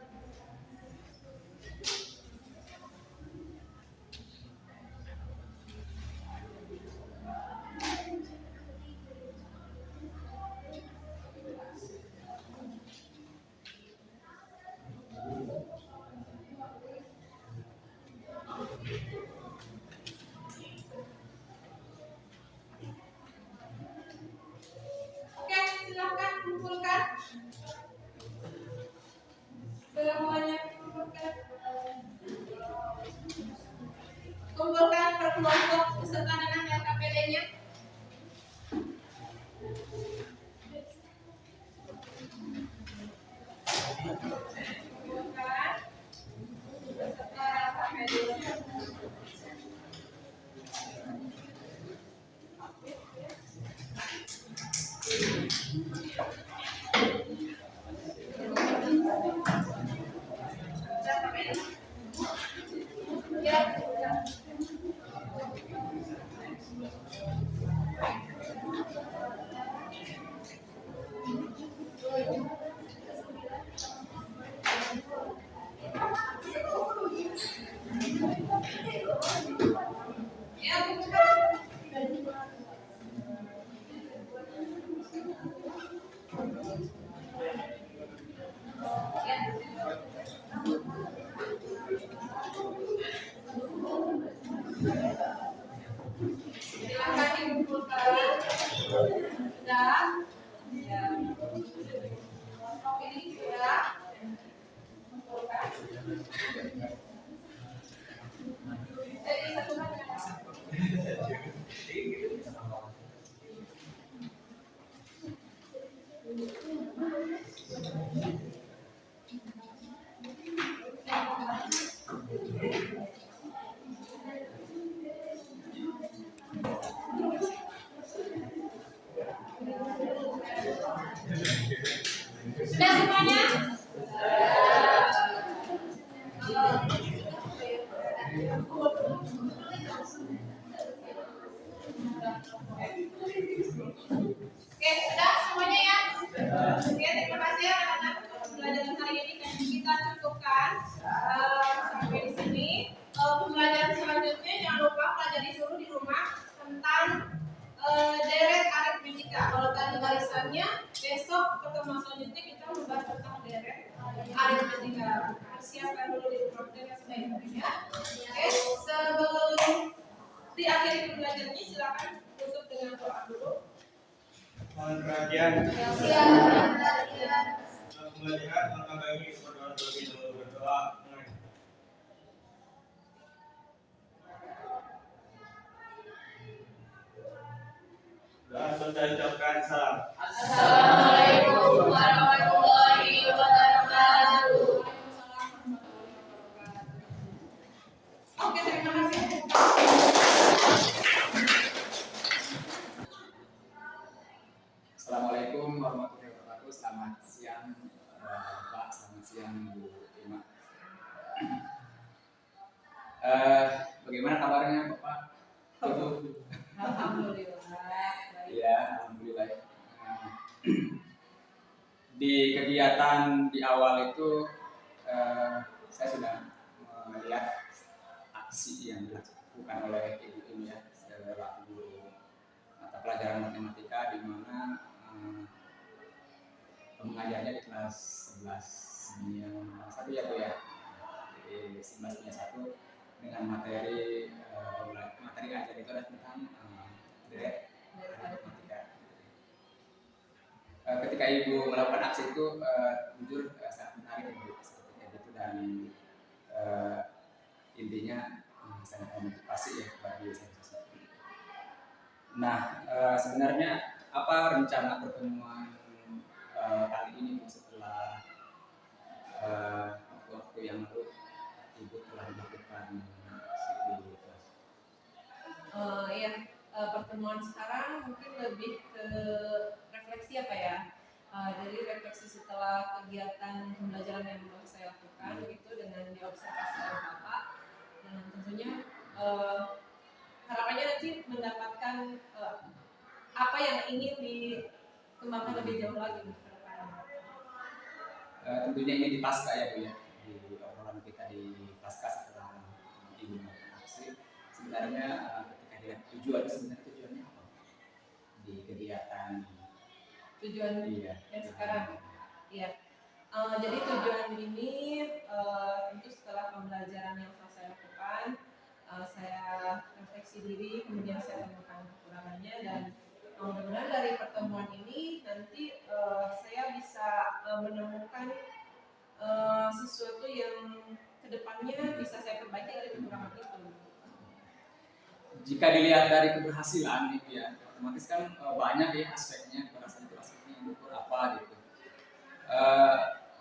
Oke, silakan kumpulkan. Semuanya kumpulkan. Kumpulkan per kelompok beserta dengan data PD-nya. Kumpulkan beserta data PD-nya. Ya. Sudah semuanya? Oke, sudah semuanya ya? Oke, terima kasih ya anak-anak pembelajaran kali ini dan kita cukupkan sampai di sini. Pembelajaran selanjutnya jangan lupa pelajari dulu di rumah tentang deret aritmetika. Kalau tadi barisannya, besok pertemuan selanjutnya kita membahas tentang deret aritmetika. Persiapkan dulu di rumah dan sebaik-baiknya. Oke, sebelum diakhiri pembelajarannya silakan tutup dengan doa dulu. Mohon perhatian. Siap. Pembelajaran maka bagi berdoa terlebih dahulu berdoa. Doa selesai ucapkan salam. Assalamualaikum warahmatullahi wabarakatuh. Oke, terima kasih. Assalamualaikum warahmatullahi wabarakatuh. Selamat siang Pak, selamat siang Bu Ima. Bagaimana kabarnya Bapak? Alhamdulillah. Baik. Ya, alhamdulillah. Di kegiatan di awal itu saya sudah melihat aksi yang dilakukan oleh Ibu ini ya selaku mata pelajaran matematika di mana mengajarnya di kelas 11 satu ya Bu ya, di 11 1 dengan materi ajar itu adalah tentang deret matematika. Ketika Ibu melakukan aksi itu jujur sangat menarik Ibu seperti itu dan intinya sangat memotivasi ya bagi saya. Nah, sebenarnya apa rencana pertemuan kali ini Bu, setelah waktu yang lalu Ibu telah melakukan aksi di kelas? Iya, pertemuan sekarang mungkin lebih ke refleksi apa ya? Jadi refleksi setelah kegiatan pembelajaran yang baru saya lakukan itu dengan diobservasi oleh Bapak, dan tentunya harapannya nanti mendapatkan apa yang ingin dikembangkan lebih jauh lagi ke depan. Tentunya ini di pasca ya Bu ya, di obrolan kita di pasca setelah Ibu melakukan aksi. Sebenarnya ketika dilihat tujuannya apa di kegiatan Tujuan yang sekarang, iya. Jadi tujuan ini tentu setelah pembelajaran yang telah saya lakukan, saya refleksi diri, kemudian saya temukan kekurangannya, dan mudah-mudahan dari pertemuan ini nanti saya bisa menemukan sesuatu yang kedepannya bisa saya perbaiki dari kekurangan itu. Jika dilihat dari keberhasilan gitu ya, otomatis kan banyak ya aspeknya, keberhasilan itu aspeknya itu apa gitu.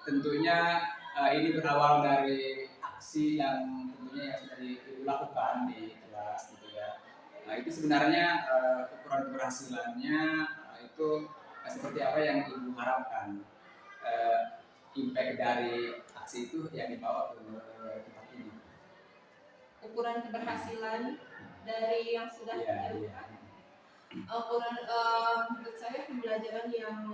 Tentunya ini berawal dari aksi yang tentunya yang sudah dilakukan di kelas gitu ya. Nah itu sebenarnya ukuran keberhasilannya itu seperti apa yang Ibu harapkan, impact dari aksi itu yang dibawa ke tempat ini. Ukuran keberhasilan dari yang sudah dilakukan. Ukuran menurut saya pembelajaran yang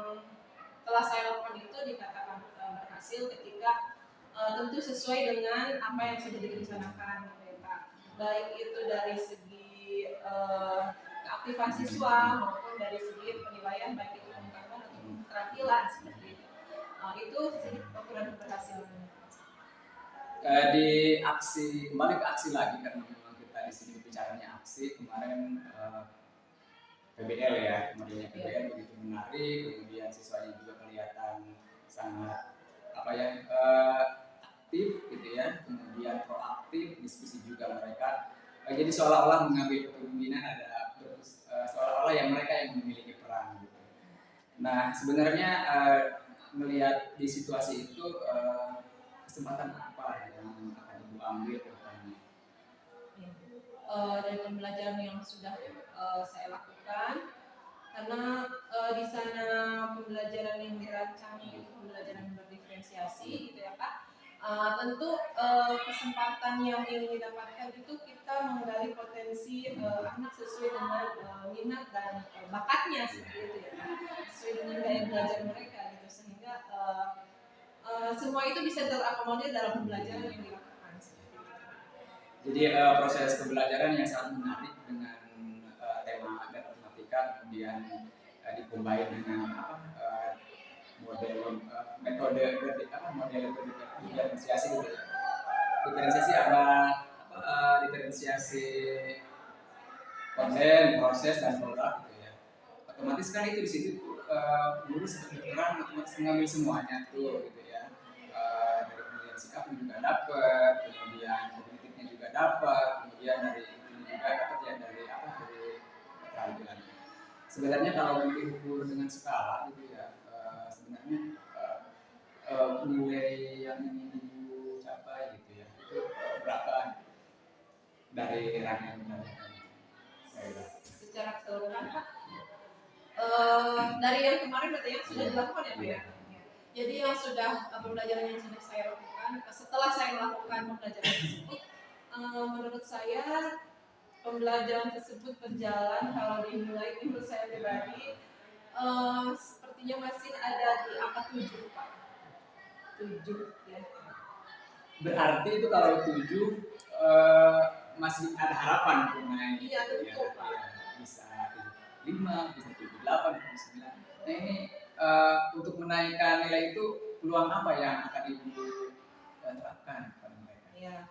telah saya lakukan itu dikatakan berhasil ketika tentu sesuai dengan apa yang sudah direncanakan ya Pak. Baik itu dari segi keaktifan siswa maupun dari segi penilaian, baik itu pengetahuan atau keterampilan seperti itu. Itu ukuran keberhasilan. Di aksi, kembali ke aksi lagi karena memang kita di sini bicaranya aksi. Kemarin PBL ya, kemudian PBL begitu menarik, kemudian siswanya juga kelihatan sangat apa ya aktif gitu ya, kemudian proaktif, diskusi juga mereka. jadi seolah-olah mengambil kepemimpinan seolah-olah yang mereka yang memiliki peran gitu. Nah sebenarnya melihat di situasi itu kesempatan apa yang akan ibu ambil ke depannya? Dari pembelajaran yang sudah saya lakukan, karena di sana pembelajaran yang dirancang itu pembelajaran berdiferensiasi gitu ya Pak. Tentu kesempatan yang ingin didapatkan itu kita menggali potensi anak sesuai dengan minat dan bakatnya seperti itu ya Pak, sesuai dengan gaya belajar mereka gitu, sehingga semua itu bisa terakomodir dalam pembelajaran yang dilakukan. Jadi proses pembelajaran yang sangat menarik dengan tema matematika, kemudian dicombine dengan model metode model diferensiasi gitu ya. Diferensiasi ada diferensiasi konten, proses dan produk gitu ya. Otomatis kan itu di situ guru sebagai berperan otomatis mengambil semuanya tuh gitu ya. Dari penilaian sikap juga dapat, kemudian kognitifnya juga dapat, kemudian dari itu juga dapat ya dari keterampilannya. Sebenarnya kalau diukur dengan skala gitu ya, sebenarnya nilai yang ingin dicapai gitu ya itu berapa dari rangkaian pembelajaran? Secara keseluruhan Pak, dari yang kemarin berarti yang sudah dilakukan ya Pak ya. Jadi yang sudah pembelajaran yang sudah saya lakukan, setelah saya melakukan pembelajaran tersebut, menurut saya pembelajaran tersebut berjalan kalau dimulai menurut saya pribadi sepertinya masih ada di angka 7 Pak. 7 ya. Berarti itu kalau 7 masih ada harapan untuk naik. Iya tentu Pak. Ya, bisa 5, bisa 7, 8, 9. Nah ini untuk menaikkan nilai itu peluang apa yang akan ibu terapkan pada mereka? Ya,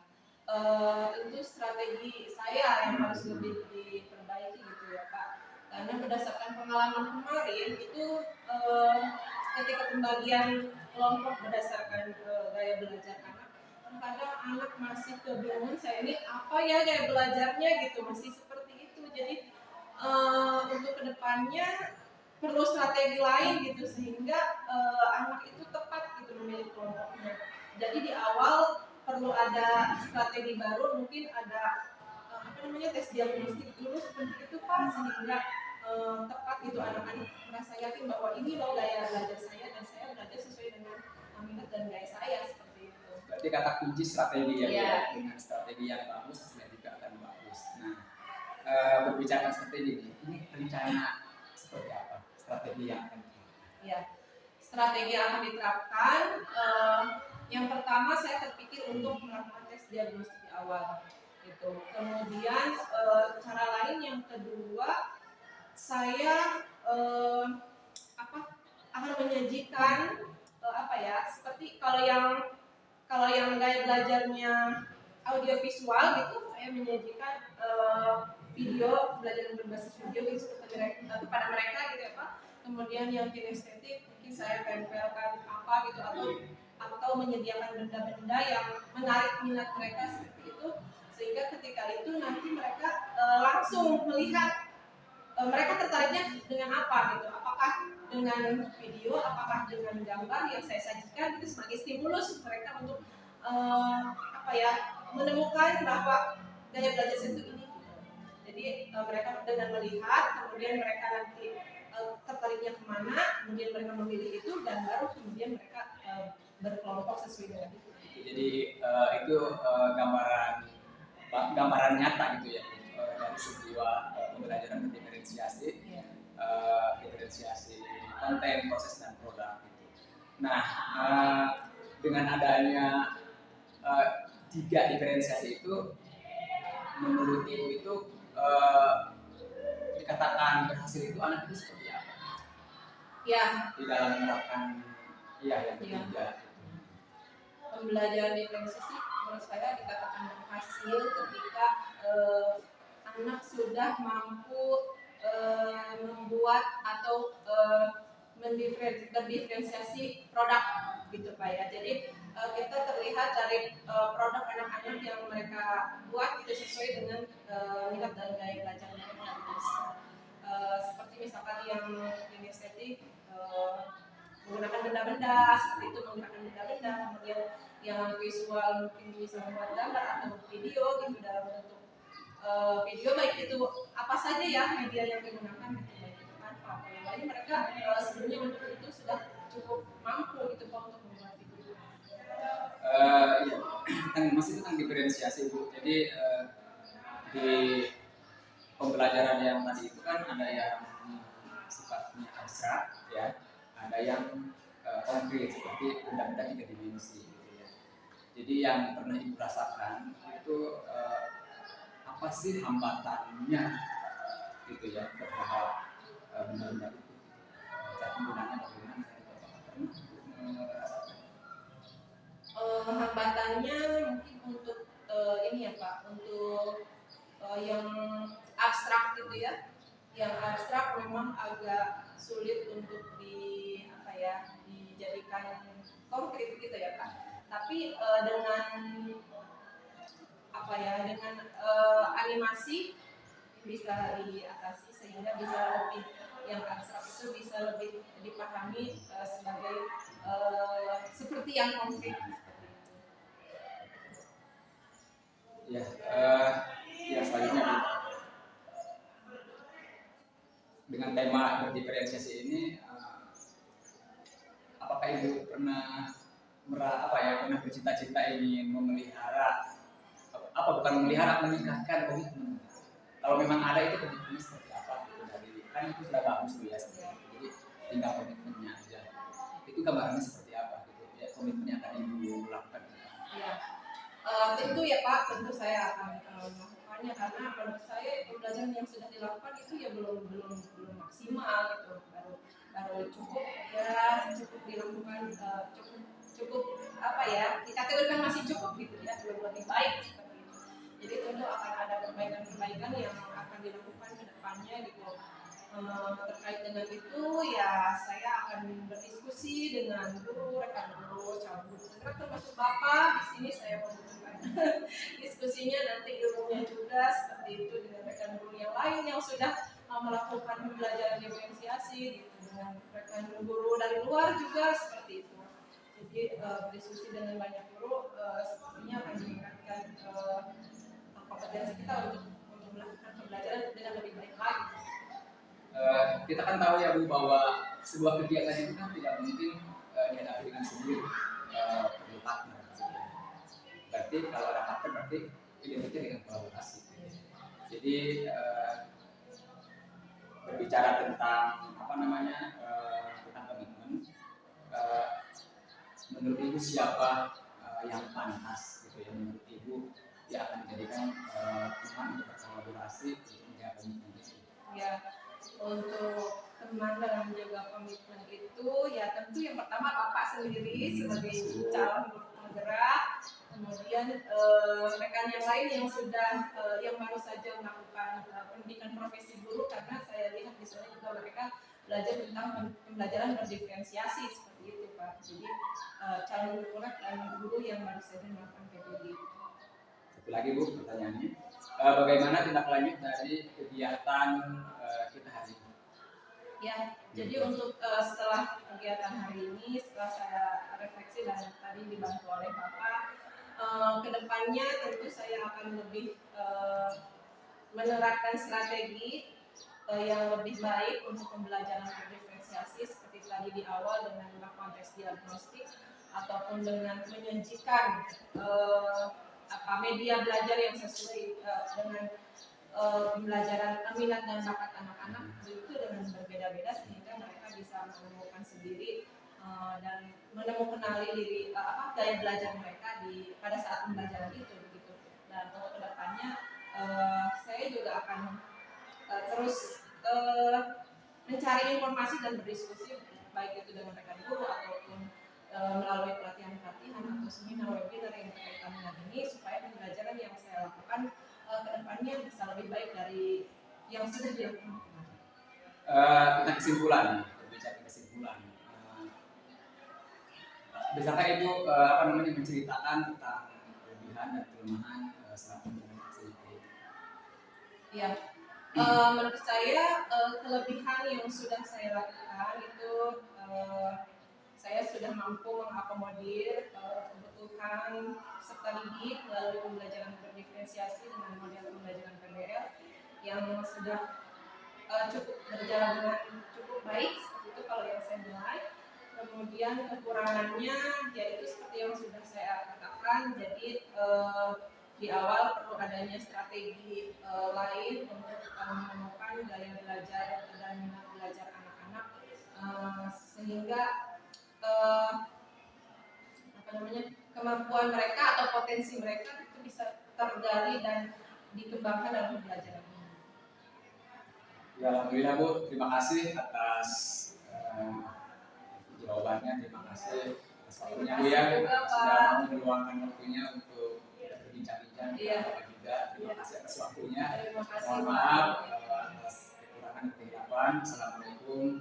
tentu strategi saya yang harus lebih diperbaiki gitu ya Pak. Karena berdasarkan pengalaman kemarin itu ketika pembagian kelompok berdasarkan gaya belajar anak, kadang anak masih kebingungan saya ini apa ya gaya belajarnya gitu, masih seperti itu. Jadi untuk kedepannya perlu strategi lain gitu sehingga anak itu tepat gitu memilih kelompoknya. Jadi di awal perlu ada strategi baru, mungkin ada tes diagnostik dulu seperti itu Pak, sehingga tepat gitu anak-anak merasa yakin bahwa ini loh gaya belajar saya dan saya belajar sesuai dengan minat dan gaya saya seperti itu. Berarti kata kunci strategi ya, Iya. dengan strategi yang bagus hasilnya juga akan bagus. Nah berbicara strategi ini rencana seperti apa strategi yang akan diterapkan? Ya, strategi yang akan diterapkan yang pertama saya terpikir untuk melakukan tes diagnostik di awal gitu. Kemudian cara lain yang kedua saya akan menyajikan seperti kalau yang gaya belajarnya audiovisual gitu, saya menyajikan video belajar berbasis video gitu kepada mereka gitu ya Pak. Kemudian yang kinestetik mungkin saya tempelkan gitu atau menyediakan benda-benda yang menarik minat mereka seperti itu, sehingga ketika itu nanti mereka langsung melihat mereka tertariknya dengan apa gitu, apakah dengan video, apakah dengan gambar yang saya sajikan itu sebagai stimulus mereka untuk menemukan bahwa gaya belajar itu ini. Jadi mereka dengan melihat, kemudian mereka nanti tertariknya kemana, kemudian mereka memilih itu dan baru kemudian mereka berkelompok sesuai dengan itu. Jadi itu gambaran nyata gitu ya dari sebuah pembelajaran berdiferensiasi, diferensiasi konten, proses dan produk gitu. Nah dengan adanya 3 diferensiasi itu, menurut ibu itu dikatakan berhasil itu anak itu seperti apa? Ya. Di dalam menerapkan yang ketiga. Pembelajaran diferensiasi menurut saya dikatakan berhasil ketika anak sudah mampu membuat atau berdiferensiasi produk gitu Pak ya. Jadi kita terlihat dari produk anak-anak yang mereka buat itu sesuai dengan minat dan gaya belajar mereka. Seperti misalkan yang estetik menggunakan benda-benda seperti itu, menggunakan benda-benda, kemudian yang visual mungkin bisa membuat gambar atau video gitu dalam bentuk video, baik itu apa saja ya media yang digunakan gitu, baik itu Canva atau yang lain, mereka sebenarnya untuk itu sudah cukup mampu gitu Pak untuk membuat video. Ya, masih tentang diferensiasi Bu. Jadi di pembelajaran yang tadi itu kan ada yang sifatnya abstrak ya, ada yang konkret seperti benda-benda 3 dimensi gitu ya. Jadi yang pernah Ibu rasakan itu apa sih hambatannya gitu ya terhadap benda-benda itu, cara penggunaannya bagaimana gitu, apakah pernah merasakan? Hambatannya mungkin untuk ini ya Pak, untuk yang abstrak gitu ya, yang abstrak memang agak sulit untuk dijadikan konkret gitu ya Pak. Tapi dengan dengan animasi bisa diatasi sehingga bisa lebih, yang abstrak itu bisa lebih dipahami sebagai seperti yang konkret. Ya, ya selanjutnya dengan tema berdiferensiasi ini, apakah Ibu pernah pernah bercita-cita ingin memelihara, bukan memelihara, meningkatkan komitmen? Kalau memang ada itu komitmennya seperti apa gitu, dari kan itu sudah bagus tuh ya sebenarnya. Jadi tinggal komitmennya aja. Itu gambarannya seperti apa gitu ya, komitmennya akan Ibu lakukan. Ya. Tentu ya Pak, tentu saya akan melakukannya karena menurut saya pembelajaran yang sudah dilakukan itu ya belum maksimal gitu, baru cukup dilakukan, cukup dikategorikan masih cukup gitu ya, belum lebih baik seperti itu. Jadi tentu akan ada perbaikan yang akan dilakukan ke depannya gitu. Terkait dengan itu ya saya akan berdiskusi dengan guru, rekan guru, calon guru, termasuk Bapak di sini saya membutuhkan diskusinya nanti ilmunya juga seperti itu dengan rekan guru yang lain yang sudah melakukan pembelajaran diferensiasi gitu, dengan rekan guru dari luar juga seperti itu. Jadi berdiskusi dengan banyak guru sepertinya akan meningkatkan kompetensi kita untuk melakukan pembelajaran dengan lebih baik lagi. Kita kan tahu ya Bu bahwa sebuah kegiatan itu kan tidak mungkin dihadapi dengan sendiri, perlu partner. Berarti kalau ada partner berarti identiknya dengan kolaborasi. Jadi berbicara tentang tentang komitmen, menurut Ibu siapa yang pantas gitu ya, menurut Ibu yang akan dijadikan teman untuk berkolaborasi untuk menjaga komitmen itu? Ya, untuk teman dalam menjaga komitmen itu ya tentu yang pertama Bapak sendiri sebagai calon penggerak, kemudian rekan yang lain yang sudah yang baru saja melakukan pendidikan profesi guru, karena saya lihat di sana juga mereka belajar tentang pembelajaran berdiferensiasi seperti itu Pak. Jadi calon guru dan guru yang baru saja melakukan PBG. Satu lagi Bu pertanyaannya, bagaimana tindak lanjut dari kegiatan kita hari ini? Ya, jadi untuk setelah kegiatan hari ini, setelah saya refleksi dan tadi dibantu oleh Bapak, kedepannya tentu saya akan lebih menerapkan strategi yang lebih baik untuk pembelajaran berdiferensiasi seperti tadi di awal dengan melakukan tes diagnostik ataupun dengan menyajikan media belajar yang sesuai dengan pembelajaran minat dan bakat anak-anak itu dengan berbeda-beda sehingga mereka bisa menemukan sendiri dan menemukan diri gaya belajar mereka pada saat pembelajaran itu begitu. Dan untuk kedepannya saya juga akan terus mencari informasi dan berdiskusi baik itu dengan rekan guru ataupun melalui pelatihan-pelatihan atau seminar webinar yang berkaitan dengan ini supaya pembelajaran yang saya lakukan kedepannya bisa lebih baik dari yang sudah dilakukan kemarin. Kita kesimpulan, berbicara kesimpulan. bisakah Ibu menceritakan tentang kelebihan dan kelemahan selama mengenai itu? Ya, menurut saya kelebihan yang sudah saya lakukan itu saya sudah mampu mengakomodir kebutuhan peserta didik melalui pembelajaran berdiferensiasi dengan model pembelajaran PBL yang sudah cukup berjalan dengan cukup baik, seperti itu kalau yang saya nilai. Kemudian kekurangannya yaitu seperti yang sudah saya katakan, jadi di awal perlu adanya strategi lain untuk menemukan gaya belajar dan minat belajar anak-anak sehingga kemampuan mereka atau potensi mereka itu bisa tergali dan dikembangkan dalam pembelajaran ini. Ya, alhamdulillah Bu, terima kasih atas jawabannya. Terima kasih atas waktunya Bu ya, sudah meluangkan waktunya untuk berbincang-bincang. Terima kasih atas waktunya. Mohon maaf atas kekurangan dan kehilafan. Assalamualaikum